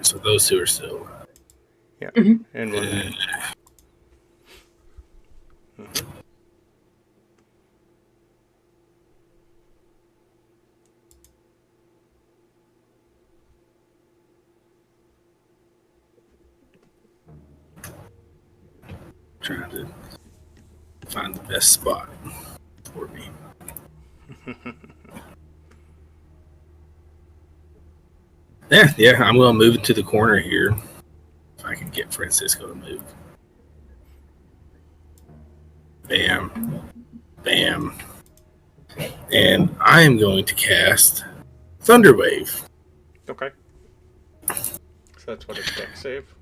So those 2 are still. Yeah, Mhm. and one there. Mhm. Trying to find the best spot for me. Yeah, I'm gonna move it to the corner here. If I can get Francisco to move. Bam. Bam. And I am going to cast Thunderwave. Okay. So that's what a deck save.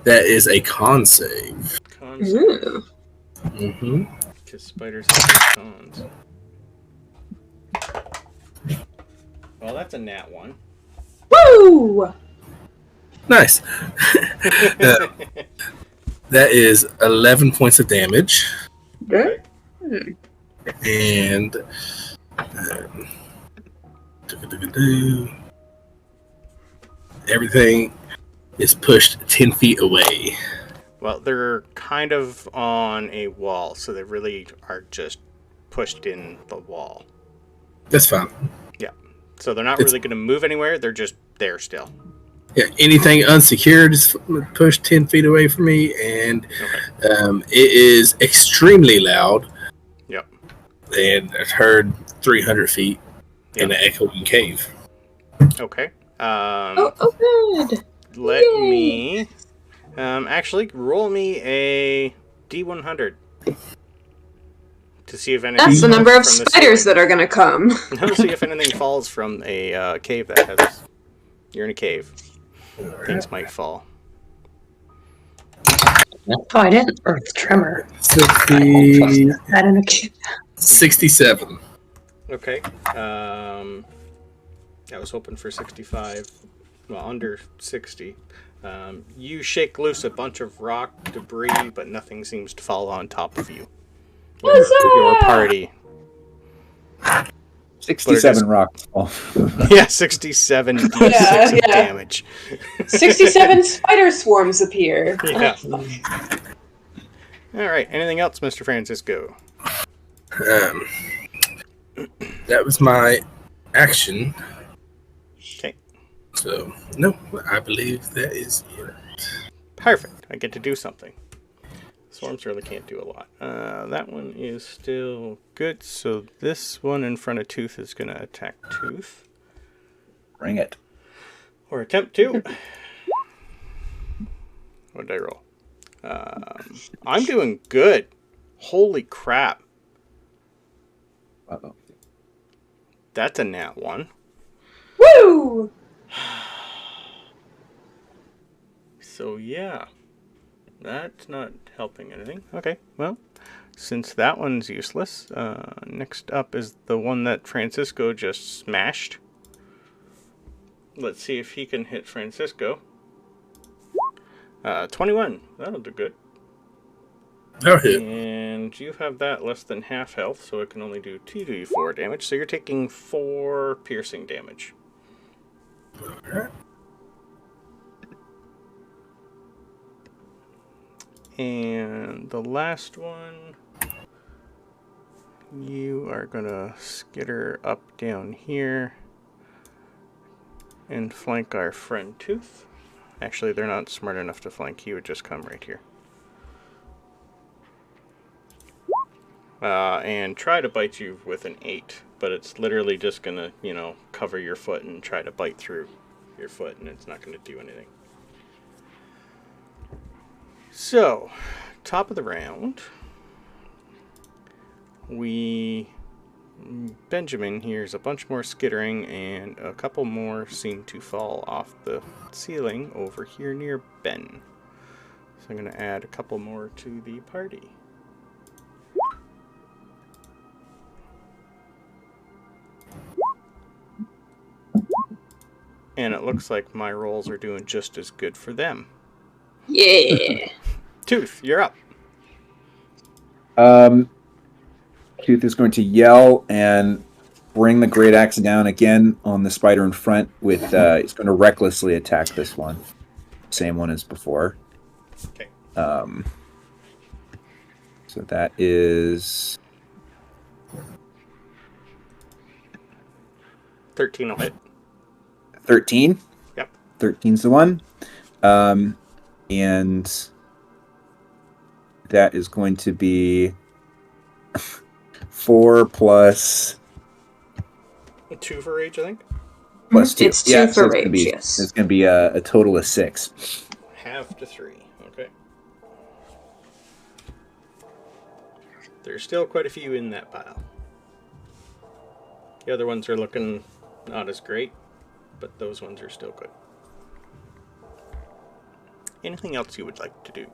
That is a con save. Con save. Ooh. Mm-hmm. Because spiders have cons. Well, that's a nat 1. Woo! Nice. That is 11 points of damage. Good. And everything is pushed 10 feet away. Well, they're kind of on a wall, so they really are just pushed in the wall. That's fine. Yeah. So they're not really going to move anywhere. They're just there still. Yeah, anything unsecured is pushed 10 feet away from me, and it is extremely loud. Yep. And it's heard 300 feet in an echoing cave. Okay. Good. Let me... actually, roll me a D100 to see if anything. That's the number of from the spiders ceiling. that are gonna come. To see if anything falls from a cave that has. You're in a cave. Things might fall. Oh, I didn't. Earth tremor. 60, That in a cube. 67. Okay. I was hoping for 65. Well, under 60. You shake loose a bunch of rock debris, but nothing seems to fall on top of you. Or your party. 67 rocks fall. Yeah, 67 d6 of damage. 67 spider swarms appear. Yeah. All right. Anything else, Mr. Francisco? That was my action. Okay. So, no, I believe that is it. Perfect. I get to do something. Swarms really can't do a lot. That one is still good. So this one in front of Tooth is going to attack Tooth. Bring it. Or attempt to. What did I roll? I'm doing good. Holy crap. Uh-oh. That's a nat 1. Woo! So yeah. That's not helping anything. Okay, well, since that one's useless, next up is the one that Francisco just smashed. Let's see if he can hit Francisco. 21. That'll do good. That'll hit. And you have that less than half health, so it can only do 2d4 damage. So you're taking 4 piercing damage. Alright. And the last one, you are gonna skitter up down here and flank our friend Tooth. Actually, they're not smart enough to flank. He would just come right here. And try to bite you with an 8, but it's literally just gonna, cover your foot and try to bite through your foot, and it's not gonna do anything. So, top of the round, Benjamin hears a bunch more skittering, and a couple more seem to fall off the ceiling over here near Ben. So I'm going to add a couple more to the party. And it looks like my rolls are doing just as good for them. Yeah. Tooth, you're up. Tooth is going to yell and bring the great axe down again on the spider in front. He's going to recklessly attack this one, same one as before. Okay. So that is 13 will hit. 13. Yep. 13's the one. And that is going to be 4 plus 2 for rage, I think. plus 2. It's 2 for rage, yes. yes. It's going to be a total of 6. Half to 3. Okay. There's still quite a few in that pile. The other ones are looking not as great, but those ones are still good. Anything else you would like to do?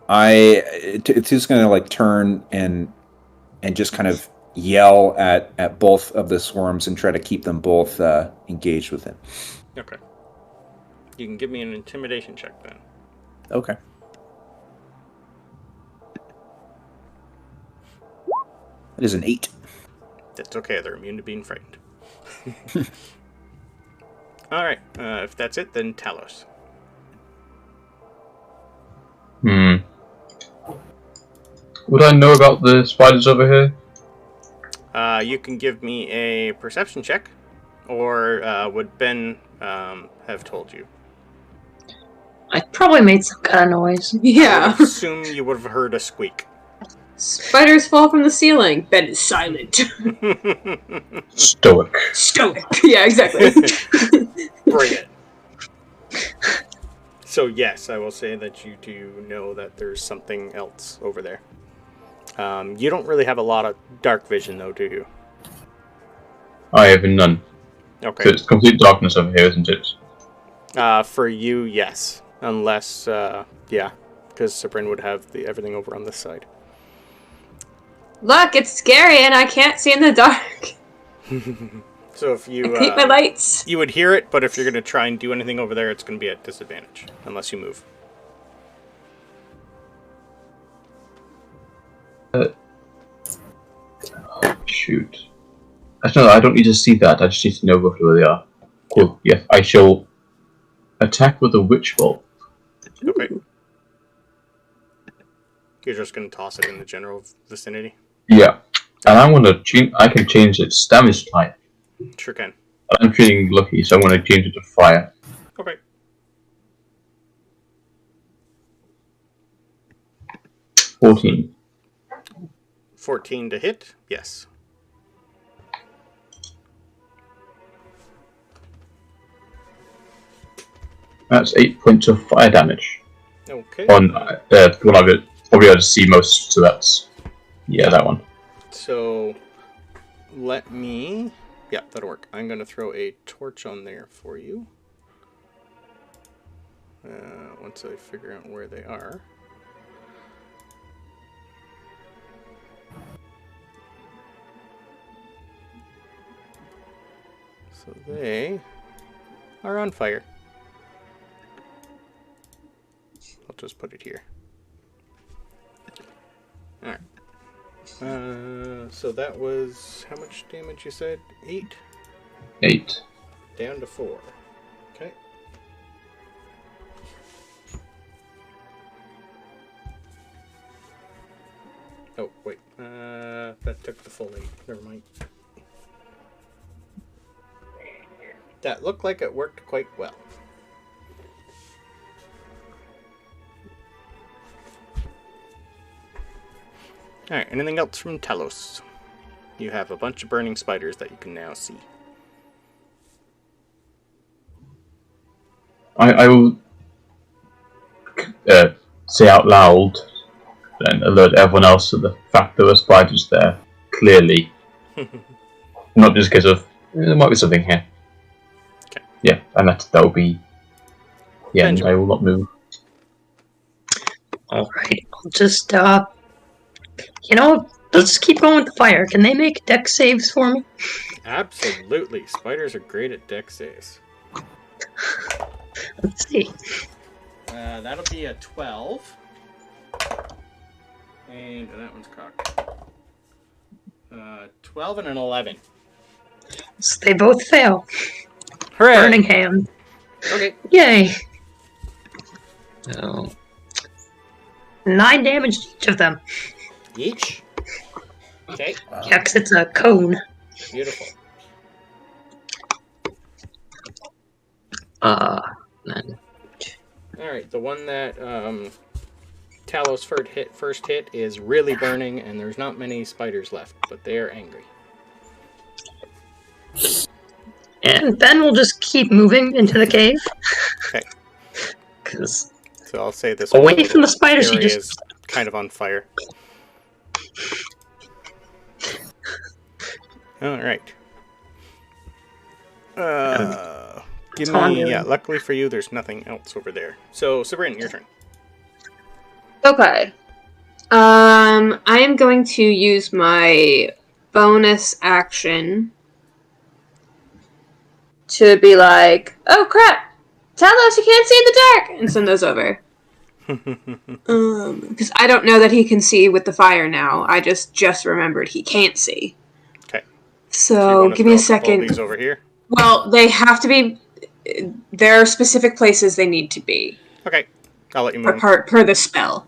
It's just going to turn and just kind of yell at both of the swarms and try to keep them both engaged with it. Okay. You can give me an intimidation check then. Okay. It is an 8. That's okay. They're immune to being frightened. All right. If that's it, then Talos. Would I know about the spiders over here? You can give me a perception check, or would Ben have told you? I probably made some kind of noise. I Yeah. would assume you would have heard a squeak. Spiders fall from the ceiling. Ben is silent. Stoic. Stoic. Yeah, exactly. Bring it. So yes, I will say that you do know that there's something else over there. You don't really have a lot of dark vision, though, do you? I have none. Okay. So it's complete darkness over here, isn't it? For you, yes. Unless, yeah, because Sabrin would have everything over on this side. Look, it's scary and I can't see in the dark. So if you... I hate my lights. You would hear it, but if you're going to try and do anything over there, it's going to be at disadvantage, unless you move. Shoot. I don't need to see that, I just need to know roughly where they are. Cool, yes, I shall attack with a witch bolt. Okay. You're just going to toss it in the general vicinity? Yeah, and I'm gonna change. I can change its damage type. Sure can. I'm feeling lucky, so I'm gonna change it to fire. Okay. 14. 14 to hit? Yes. That's 8 points of fire damage. Okay. On the one I've probably able to see most, so that's that one. So let me... Yeah, that'll work. I'm going to throw a torch on there for you. Once I figure out where they are. So they are on fire. I'll just put it here. Alright. So that was how much damage you said? 8? 8. Down to 4. Okay. Oh, wait. That took the full 8. Never mind. That looked like it worked quite well. Alright, anything else from Talos? You have a bunch of burning spiders that you can now see. I will say out loud and alert everyone else to the fact there are spiders there, clearly. Not just because of, there might be something here. Okay. Yeah, and that will be the end. Benjamin. I will not move. Alright, I'll just, let's keep going with the fire. Can they make deck saves for me? Absolutely. Spiders are great at deck saves. Let's see. That'll be a 12. And that one's cocked. 12 and an 11. So they both fail. Hooray! Burning hand. Okay. Yay. So, 9 damage to each of them. Each? Okay. Yeah, because it's a cone. Beautiful. Then. Alright, the one that Talos first hit is really burning, and there's not many spiders left, but they are angry. And Ben will just keep moving into the cave. Okay. Because So I'll say this away from the spiders, he area just... is kind of on fire. Alright. Give me... Yeah, luckily for you, there's nothing else over there. So, Sabrin, your turn. Okay. I am going to use my bonus action to be like, oh crap, Talos, you can't see in the dark, and send those over. Because I don't know that he can see with the fire now. I just remembered he can't see. Okay. So give me a second. These over here. Well, they have to be. There are specific places they need to be. Okay, I'll let you move. Per the spell.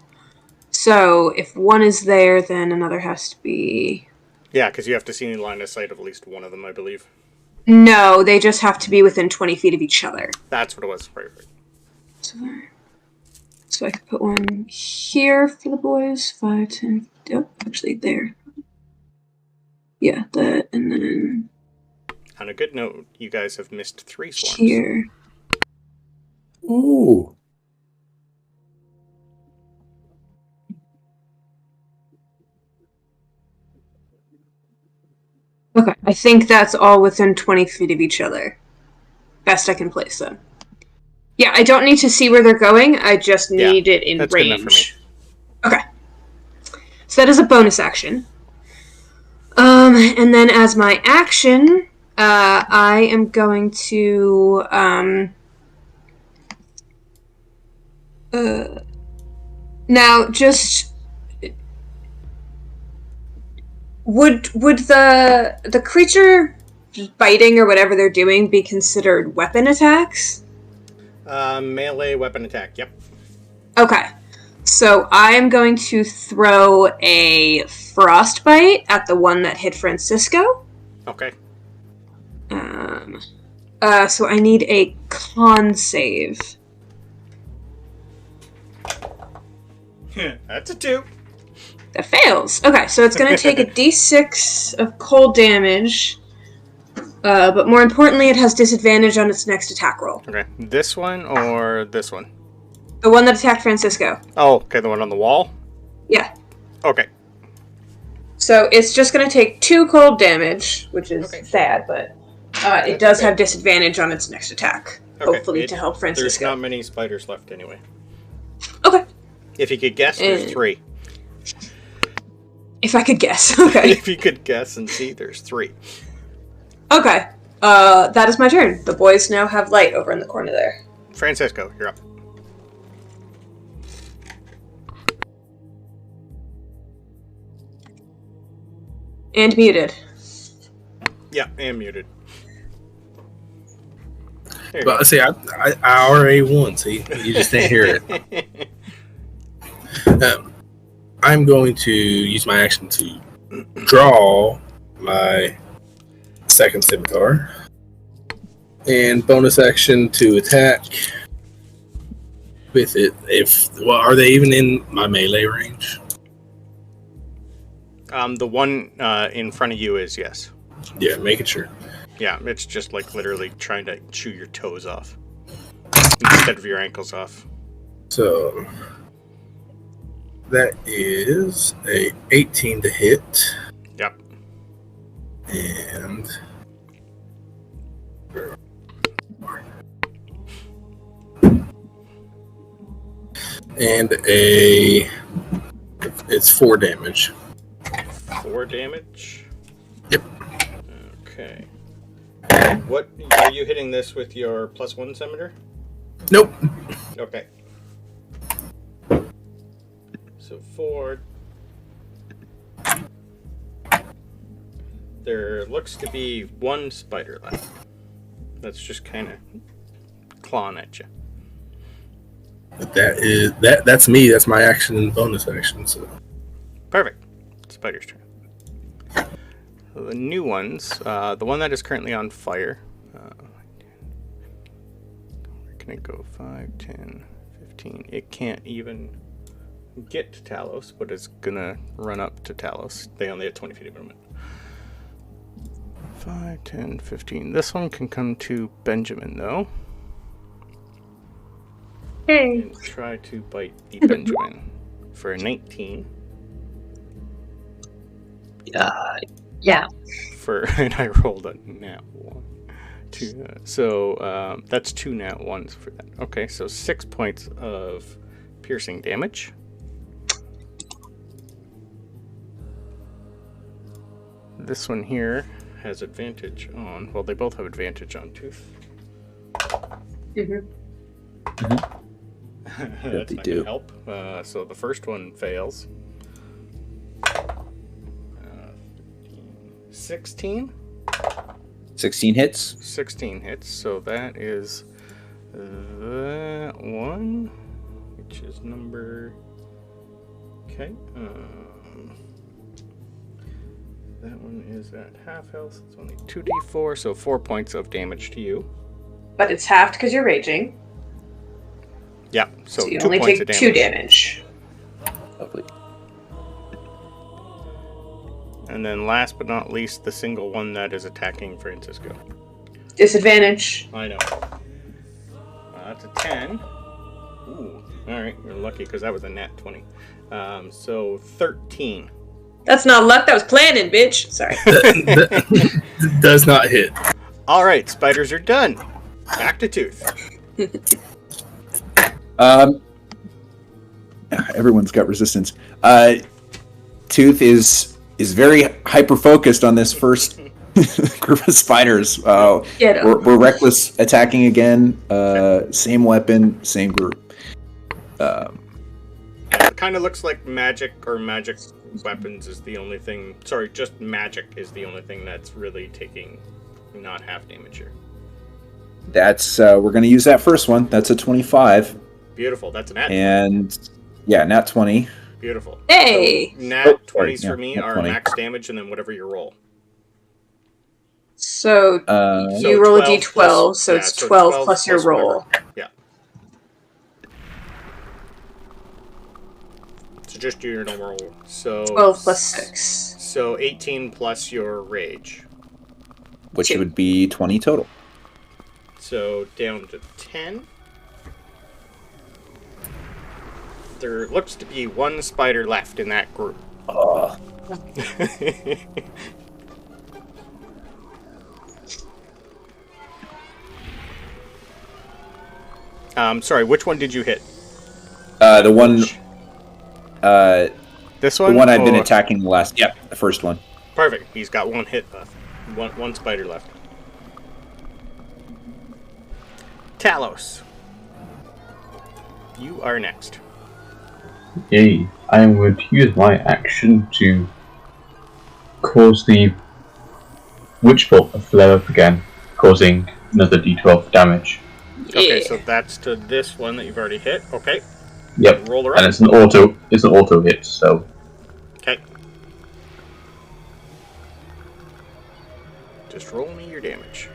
So if one is there, then another has to be. Yeah, because you have to see in line of sight of at least one of them, I believe. No, they just have to be within 20 feet of each other. That's what it was. Perfect. So I could put one here for the boys. 5, 10. Oh, actually, there. Yeah, that, and then. On a good note, you guys have missed 3 swarms. Here. Ooh. Okay, I think that's all within 20 feet of each other. Best I can place them. Yeah, I don't need to see where they're going. I just need it in that's range. Good enough for me. Okay. So that is a bonus action. And then as my action, I am going to now just would the creature biting or whatever they're doing be considered weapon attacks? Melee weapon attack, yep. Okay. So I'm going to throw a frostbite at the one that hit Francisco. Okay. So I need a con save. That's a 2. That fails. Okay, so it's going to take a d6 of cold damage. But more importantly, it has disadvantage on its next attack roll. Okay. This one or this one? The one that attacked Francisco. Oh, okay, the one on the wall? Yeah. Okay. So it's just going to take 2 cold damage, which is sad, but it does have disadvantage on its next attack. Okay. Hopefully to help Francisco. There's not many spiders left anyway. Okay. If you could guess, there's 3. If I could guess, okay. If you could guess and see, there's 3. Okay. That is my turn. The boys now have light over in the corner there. Francisco, you're up. And muted. Yeah, and muted. But see, I already won. See, you just didn't hear it. I'm going to use my action to draw my second scimitar, and bonus action to attack with it. Are they even in my melee range? The one in front of you is, yes. Yeah, making sure. Yeah, it's just like literally trying to chew your toes off instead of your ankles off. So that is a 18 to hit. Yep. And it's 4 damage. 4 damage? Yep. Okay. What are you hitting this with your +1 scimitar? Nope. Okay. So 4. There looks to be 1 spider left. That's just kind of clawing at you. But that's me. That's my action and bonus action. So Perfect. Spider's turn. So the new ones, the one that is currently on fire. Where can it go? 5, 10, 15. It can't even get to Talos, but it's gonna run up to Talos. They only have 20 feet of movement. 5, 10, 15. This one can come to Benjamin, though. Hey. And try to bite the Benjamin for a 19. Yeah. And I rolled a nat 1. 2, so that's 2 nat 1s for that. Okay, so 6 points of piercing damage. This one here has advantage on... Well, they both have advantage on Tooth. Mm-hmm. That's they not do. gonna help. So the first one fails. 16? 16 hits. 16 hits, so that is that one, which is number... Okay. That one is at half health. It's only 2d4, so 4 points of damage to you. But it's halved because you're raging. Yeah, so you 2 only points take of 2 damage. damage. Lovely. And then last but not least, the single one that is attacking Francisco. Disadvantage. I know. That's a 10. Ooh, alright, you're lucky because that was a nat 20. So 13. That's not luck, that was planning, bitch. Sorry. That does not hit. Alright, spiders are done. Back to Tooth. Everyone's got resistance. Tooth is very hyper focused on this first group of spiders. Get 'em. We're reckless attacking again. Same weapon, same group. It kind of looks like magic weapons is the only thing. Sorry, just magic is the only thing that's really taking not half damage here. That's we're going to use that first one. That's a 25. Beautiful. That's an nat 20. And yeah, nat 20. Beautiful. Hey! So, nat 20s for me nat are 20. max damage and then whatever you roll. So Uh, you So roll a 12 d12, plus- so yeah, it's so 12 12 plus your plus whatever. roll. Yeah. So just do your normal roll. So 12 plus 6. So 18 plus your rage. which 2. would be 20 total. So down to 10. There looks to be one spider left in that group. Oh, Sorry, which one did you hit? the one, This the one? one I've been Or- attacking the last. Yeah, the first one. Perfect. He's got one hit left. One spider left. Talos. You are next. Yay. I would use my action to cause the witch bolt to flare up again, causing another d12 damage. Okay, Yeah. so that's to this one that you've already hit. Okay. Yep. Roll her And up. it's an auto hit, so Okay. Just roll me your damage.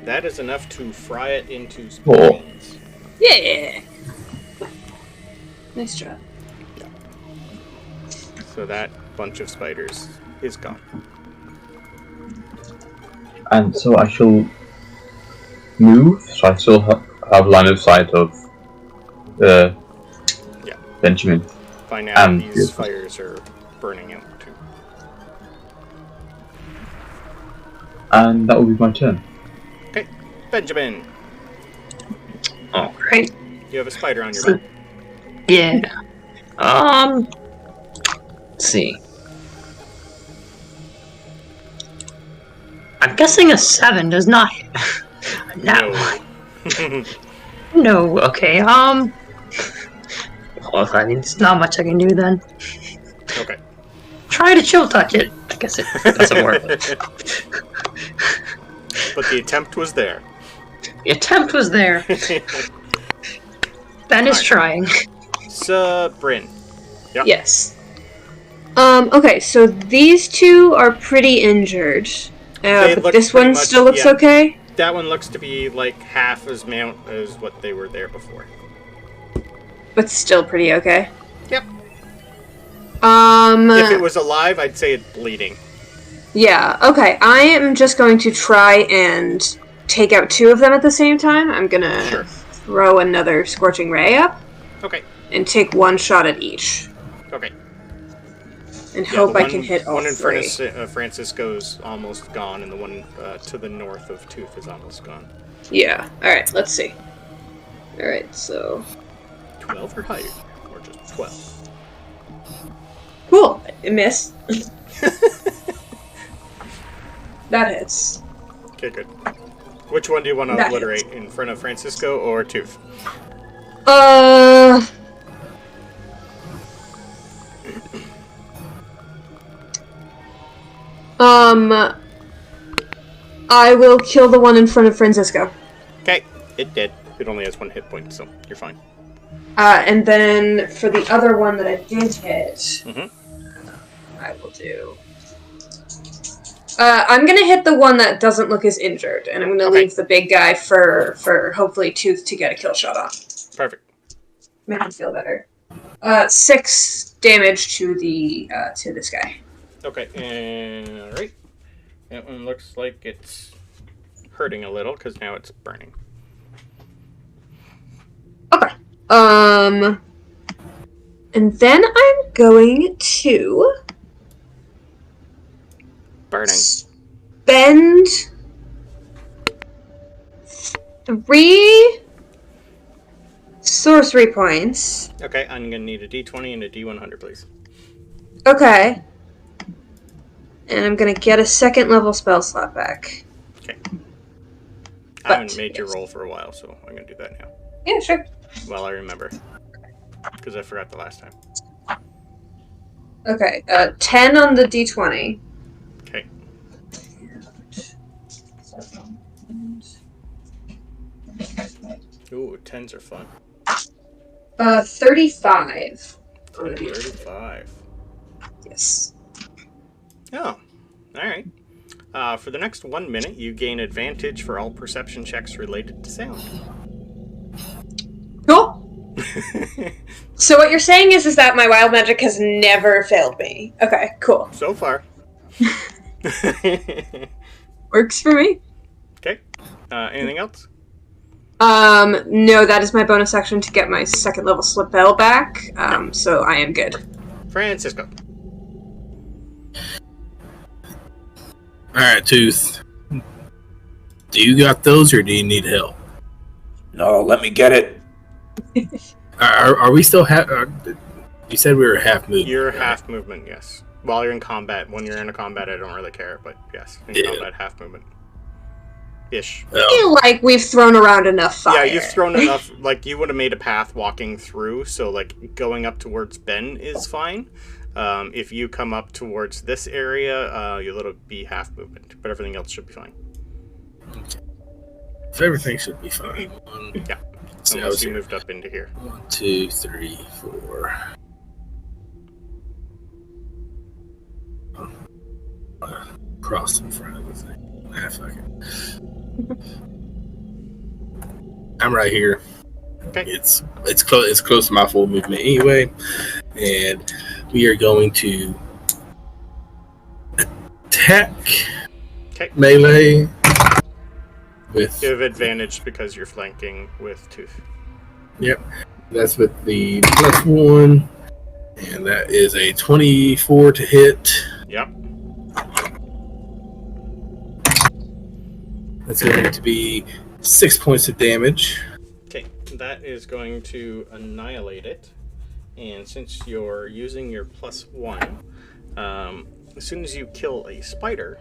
That is enough to fry it into smithereens. Yeah! Nice job. So that bunch of spiders is gone. and so I shall move, so I still have line of sight of Yeah. Benjamin. By now, these Yes. fires are burning out too. And that will be my turn. Okay, Benjamin, Alright. you have a spider on your So- back. Yeah. Let's see. I'm guessing a 7 does not hit. No. No, okay, well, I mean, there's not much I can do then. Okay. Try to chill touch it. I guess it doesn't work. But the attempt was there. The attempt was there. Ben is trying. Bryn. Yep. Yes. Okay, so these two are pretty injured. They But look this pretty one much- still looks yeah. okay? That one looks to be like half as mount as what they were there before. But still pretty okay. Yep. If it was alive, I'd say it's bleeding. Yeah, okay. I am just going to try and take out 2 of them at the same time. I'm gonna Sure. throw another Scorching Ray up Okay. and take 1 shot at each. Okay. And Yeah, hope the I one- can hit all one in 3. front of Francisco's almost gone, and the one to the north of Tooth is almost gone. Yeah, alright, let's see. Alright, so... 12 or higher? Or just 12? Cool! I missed. That hits. Okay, good. Which one do you want to That obliterate? In front of Francisco or Tooth? I will kill the one in front of Francisco. Okay, it did. It only has 1 hit point, so you're fine. And then for the other one that I did hit, I will do... I'm gonna hit the one that doesn't look as injured, and I'm gonna leave the big guy for hopefully Tooth to get a kill shot on. Perfect. Make him feel better. 6 damage to this guy. Okay, and alright. That one looks like it's hurting a little, because now it's burning. Okay. And then I'm going to... Burning. Spend 3 sorcery points. Okay, I'm going to need a d20 and a d100, please. Okay. And I'm going to get a second level spell slot back. Okay. I haven't made your roll for a while, so I'm going to do that now. Yeah, sure. Well, I remember. Because I forgot the last time. Okay, 10 on the d20. Okay. Ooh, 10s are fun. 35. 35. Yes. Oh, alright. For the next 1 minute, you gain advantage for all perception checks related to sound. Cool. So what you're saying is that my wild magic has never failed me. Okay, cool. So far. Works for me. Okay. Anything else? No, that is my bonus action to get my second level spell back. So I am good. Francisco. Alright, Tooth. Do you got those, or do you need help? No, let me get it. Are we still you said we were half movement. You're half movement, yes. While you're in combat. When you're in a combat, I don't really care, but yes. In combat, half movement. Ish. I feel like we've thrown around enough fire. Yeah, you've thrown enough. Like, you would have made a path walking through, so, like, going up towards Ben is fine. If you come up towards this area, you'll be half movement, but everything else should be fine. Okay. So everything should be fine. Yeah. Unless you moved up into here. 1, 2, 3, 4. Cross in front of the thing. Fuck it. I'm right here. Okay. It's close. It's close to my full movement anyway, and we are going to attack melee with. You have advantage because you're flanking with Tooth. Yep, that's with the +1, and that is a 24 to hit. Yep. That's going to be 6 points of damage. Okay, that is going to annihilate it. And since you're using your +1, as soon as you kill a spider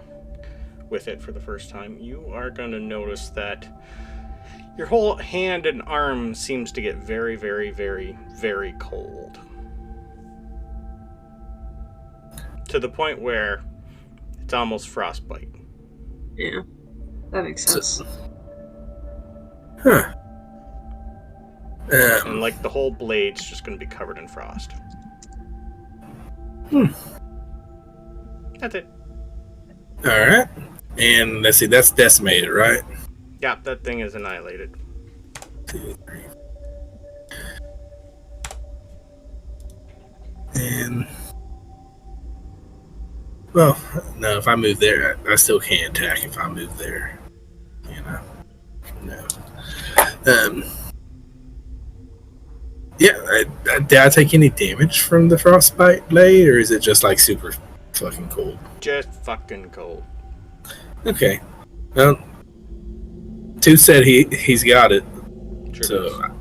with it for the first time, you are going to notice that your whole hand and arm seems to get very, very, very, very cold. To the point where it's almost frostbite. Yeah, that makes sense. Huh. And like the whole blade's just going to be covered in frost. That's it. Alright. And let's see, that's decimated, right? Yeah, that thing is annihilated. 2, 3. And well, no, if I move there, I still can't attack if I move there. You know. No. Yeah, did I take any damage from the frostbite blade, or is it just like super fucking cold? Just fucking cold. Okay. Well, Tooth said he's got it. Sure So does.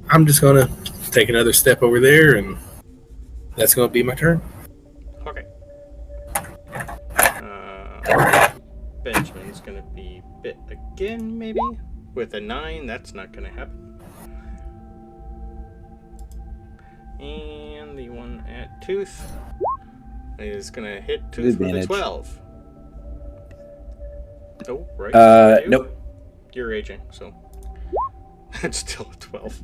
I'm just gonna take another step over there, and that's gonna be my turn. Okay. Benjamin's gonna be bit again, maybe? With a 9, that's not gonna happen. And the one at Tooth is gonna hit Tooth with a 12. Oh, right. Nope. You're raging, so it's still a 12.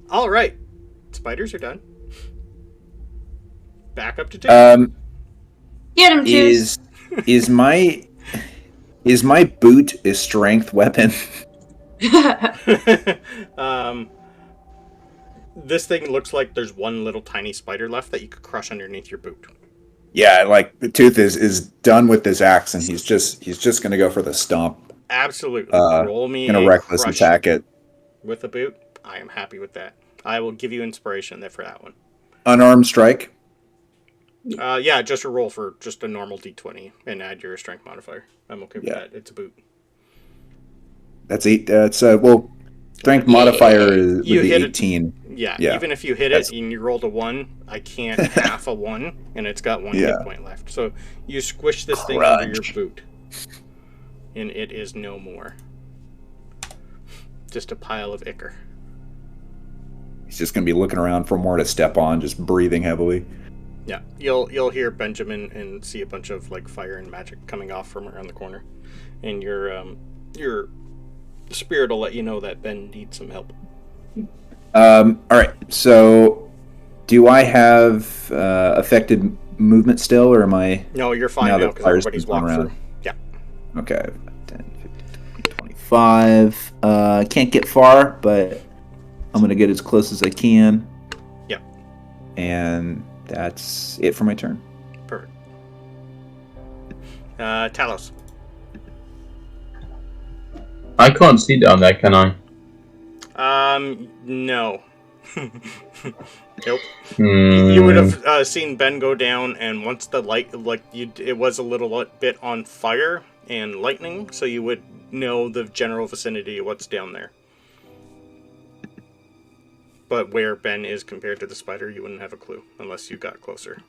All right, spiders are done. Back up to 2. Get him, Tooth. Is my boot a strength weapon? This thing looks like there's one little tiny spider left that you could crush underneath your boot. Yeah, like the Tooth is done with this axe, and he's just gonna go for the stomp. Absolutely. Roll me gonna a reckless crush attack it with a boot. I am happy with that. I will give you inspiration there for that one. Unarmed strike. Yeah, just a roll for just a normal d20 and add your strength modifier. I'm okay with that. It's a boot. That's 8. Strength modifier would be 18. Yeah, even if you hit it and you rolled a 1, I can't half a 1, and it's got 1 hit point left. So you squish this thing under your boot, and it is no more. Just a pile of ichor. He's just going to be looking around for more to step on, just breathing heavily. Yeah, you'll hear Benjamin and see a bunch of like fire and magic coming off from around the corner, and your spirit will let you know that Ben needs some help. All right. So, do I have affected movement still, or am I? No, you're fine now because everybody's walked through. Yeah. Okay. 10, 15, 25. Can't get far, but I'm gonna get as close as I can. Yep. And that's it for my turn. Perfect. Talos. I can't see down there, can I? No. Nope. You would have seen Ben go down, and once the light, it was a little bit on fire and lightning, so you would know the general vicinity of what's down there. But where Ben is compared to the spider, you wouldn't have a clue unless you got closer.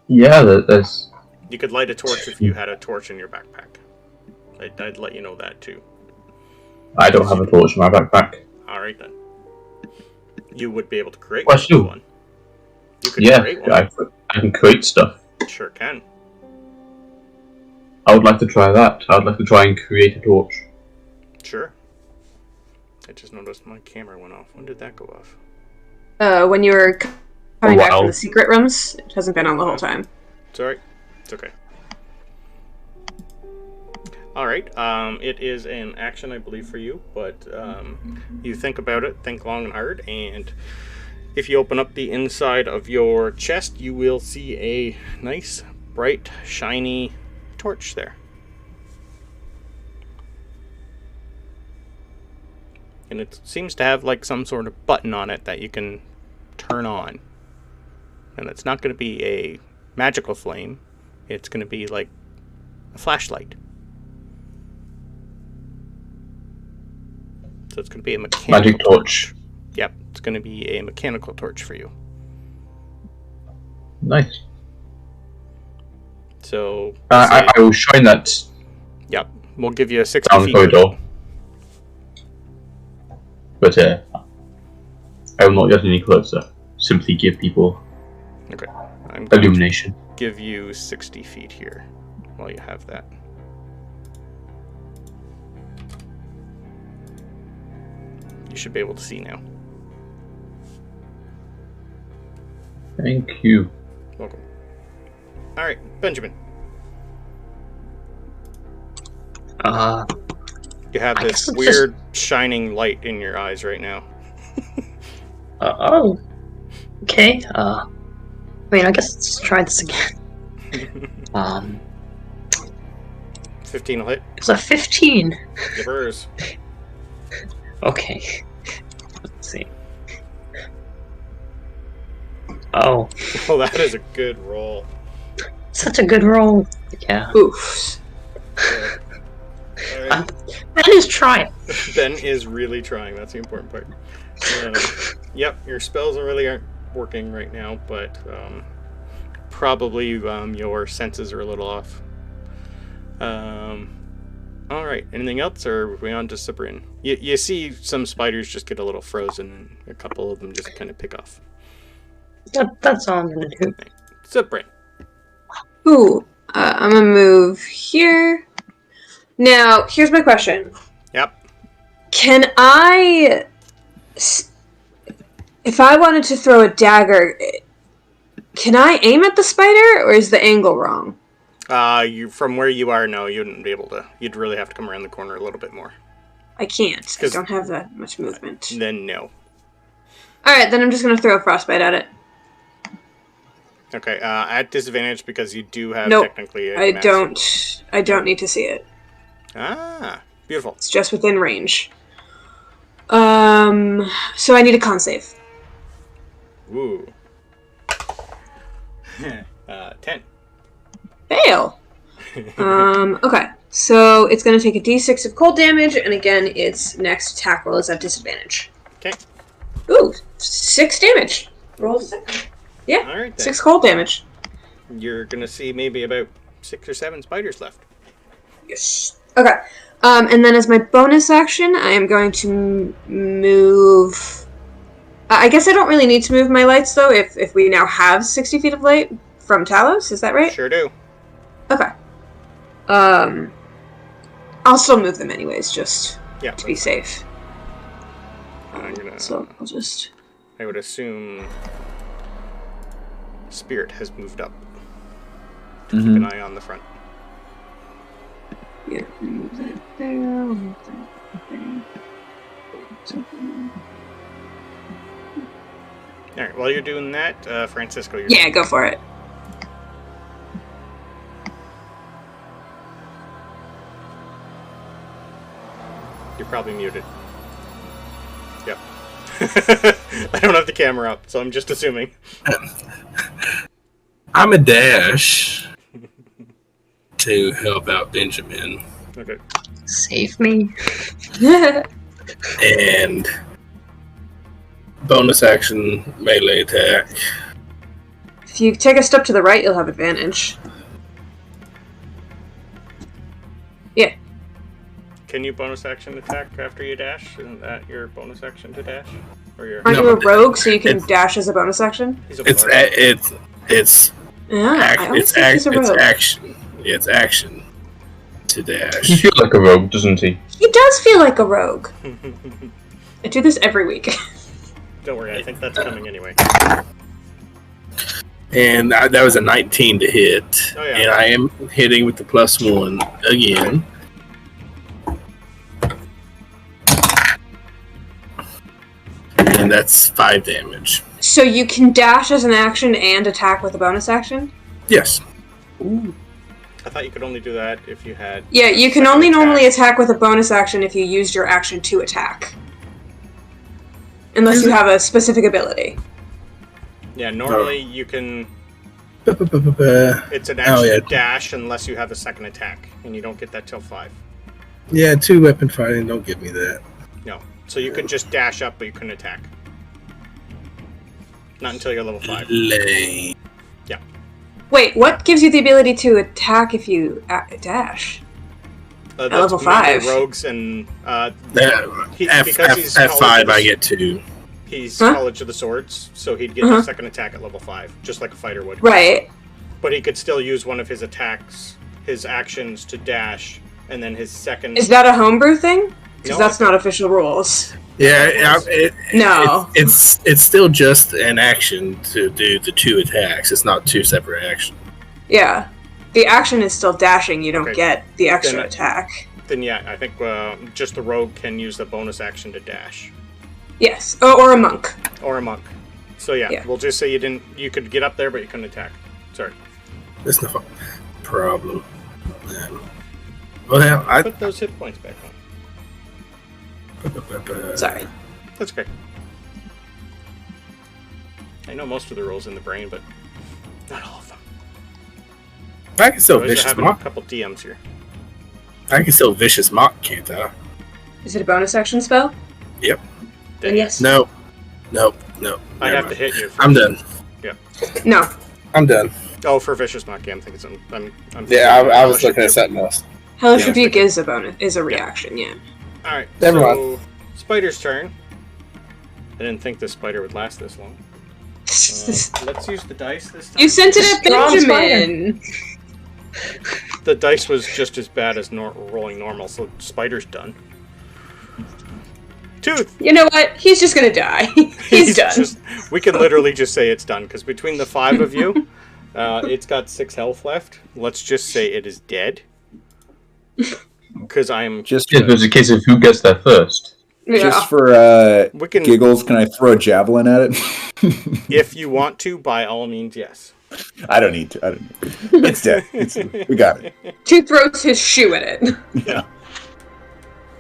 Yeah, there's... You could light a torch if you had a torch in your backpack. I'd let you know that too. I don't have a torch in my backpack. Alright then. You would be able to create one. You could create one. I can create stuff. Sure can. I would like to try that. I would like to try and create a torch. Sure. I just noticed my camera went off. When did that go off? When you were coming back from the secret rooms. It hasn't been on the whole time. It's alright. It's okay. Alright, it is an action, I believe, for you, but you think about it, think long and hard, and if you open up the inside of your chest, you will see a nice, bright, shiny torch there. And it seems to have like some sort of button on it that you can turn on. And it's not going to be a magical flame, it's going to be like a flashlight. So it's going to be a mechanical magic torch. Yep, it's going to be a mechanical torch for you. Nice. So I will shine that. Yep, we'll give you a 60 down the feet. corridor. But I will not get any closer. Simply give people illumination. Give you 60 feet here while you have that. You should be able to see now. Thank you. Welcome. Alright, Benjamin. You have this weird shining light in your eyes right now. Oh. Okay. I mean, I guess let's try this again. 15 will hit. It's a 15. Givers. Okay. Let's see. Oh. Well, that is a good roll. Such a good roll. Yeah. Oof. Right. Ben is trying. Ben is really trying. That's the important part. Yep, your spells really aren't working right now, but probably your senses are a little off. All right. Anything else, or are we on to Sabrin? You see some spiders just get a little frozen, and a couple of them just kind of pick off. That's all I'm gonna do. Sabrin. Ooh, I'm gonna move here. Now, here's my question. Yep. Can I... If I wanted to throw a dagger, can I aim at the spider, or is the angle wrong? From where you are, no, you wouldn't be able to. You'd really have to come around the corner a little bit more. I can't. I don't have that much movement. Then no. Alright, then I'm just gonna throw a frostbite at it. Okay, at disadvantage because you do have Nope, technically a I massive... don't need to see it. Ah, beautiful. It's just within range. So I need a con save. Ooh. 10. Fail! Okay. So it's going to take a d6 of cold damage, and again, its next attack roll is at disadvantage. Okay. Ooh, 6 damage. Roll 6. Yeah, All right, then. 6 cold damage. You're going to see maybe about 6 or 7 spiders left. Yes. Okay. And then as my bonus action, I am going to move... I guess I don't really need to move my lights, though, if we now have 60 feet of light from Talos. Is that right? Sure do. Okay. I'll still move them anyways, just to be safe. So I'll just... I would assume Spirit has moved up. Keep an eye on the front. Yeah, move that there, move that there. Alright, while you're doing that, Francisco, you're... Yeah, go for it. You're probably muted. Yep. I don't have the camera up, so I'm just assuming. I'm a dash to help out Benjamin. Okay. Save me. And bonus action melee attack. If you take a step to the right, you'll have advantage. Yeah. Can you bonus action attack after you dash? Isn't that your bonus action to dash? Or your... Aren't you a rogue, so you can dash as a bonus action? He's a It's action. Yeah, it's action to He dash. feels like a rogue, doesn't he? He does feel like a rogue. I do this every week. Don't worry, I think that's coming anyway. And that was a 19 to hit. Oh, yeah. And I am hitting with the +1 again. And that's 5 damage. So you can dash as an action and attack with a bonus action? Yes. Ooh. I thought you could only do that if you had... Yeah, you can only normally attack with a bonus action if you used your action to attack. Unless you have a specific ability. Yeah, normally you can... Yeah, It's an action to dash unless you have a second attack, and you don't get that till 5. 2-weapon fighting, don't give me that. No. So you could just dash up, but you couldn't attack. Not until you're level 5. Lame. Yeah. Wait, what gives you the ability to attack if you dash? That's level 5. Rogues and... F5 I get 2. He's College of the Swords, so he'd get a second attack at level 5, just like a fighter would. Right. But he could still use one of his attacks, his actions to dash, and then his second... Is that a homebrew thing? Because No, that's not official rules. Yeah, No. It's still just an action to do the 2 attacks. It's not 2 separate actions. Yeah. The action is still dashing, you don't Okay. get the extra Then- attack. Then yeah, I think just the rogue can use the bonus action to dash. Yes. Or a monk. Or a monk. So yeah, we'll just say you could get up there, but you couldn't attack. Sorry. That's no problem. Well, I... Put those hit points back on. Sorry. That's okay. I know most of the rolls in the brain, but not all of them. I can still Always vicious having mock. a couple DMs here. I can still vicious mock, can't I? Is it a bonus action spell? Yep. Then yes. No. No, I never have mind. to hit you. I'm done. No. I'm done. Oh, for vicious mocking, I'm thinking I'm Yeah, I was Hellish looking at Rebuke. something else. Hellish Yeah, Rebuke is a bonus, is a reaction, yeah. All right, Never so Spider's turn. I didn't think this spider would last this long. Let's use the dice this time. You sent it at Strong Benjamin! The dice was just as bad as rolling normal, so Spider's done. Tooth! You know what? He's just gonna die. He's done. We can literally just say it's done, because between the 5 of you, it's got 6 health left. Let's just say it is dead. Because I'm... Just Yes, but it's a case of who gets there first. Yeah. just for We can, giggles, can I throw a javelin at it? if you want to, by all means, yes. I don't need to. It's dead. We got it. Two throws his shoe at it. Yeah.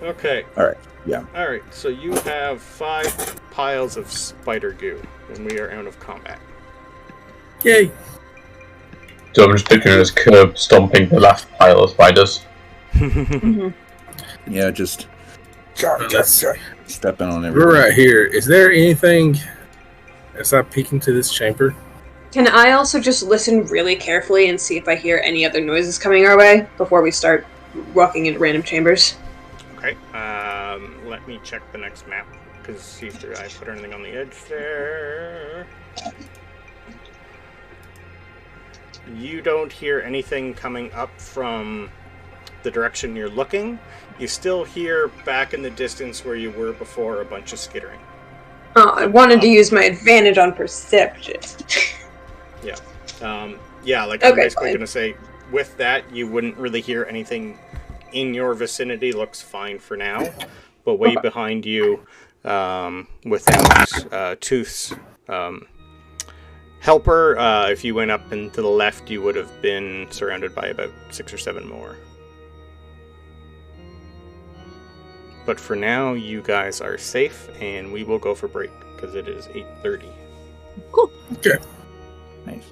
Okay. All right. Yeah. Alright, so you have 5 piles of spider goo, and we are out of combat. Yay! So I'm just picturing as curb stomping the last pile of spiders. Yeah. Just Let's stepping on We're everything. right here. Is there anything as I peek into this chamber? Can I also just listen really carefully and see if I hear any other noises coming our way before we start walking into random chambers? Okay, let me check the next map, because see if I put anything on the edge there. You don't hear anything coming up from the direction you're looking. You still hear back in the distance where you were before a bunch of skittering. Oh, I wanted to use my advantage on perception. Yeah, like I'm Okay, basically fine. going to say, with that, you wouldn't really hear anything in your vicinity. Looks fine for now. But way behind you, without Tooth's helper, if you went up and to the left, you would have been surrounded by about 6 or 7 more. But for now, you guys are safe, and we will go for break, because it is 8:30. Cool. Okay. Nice.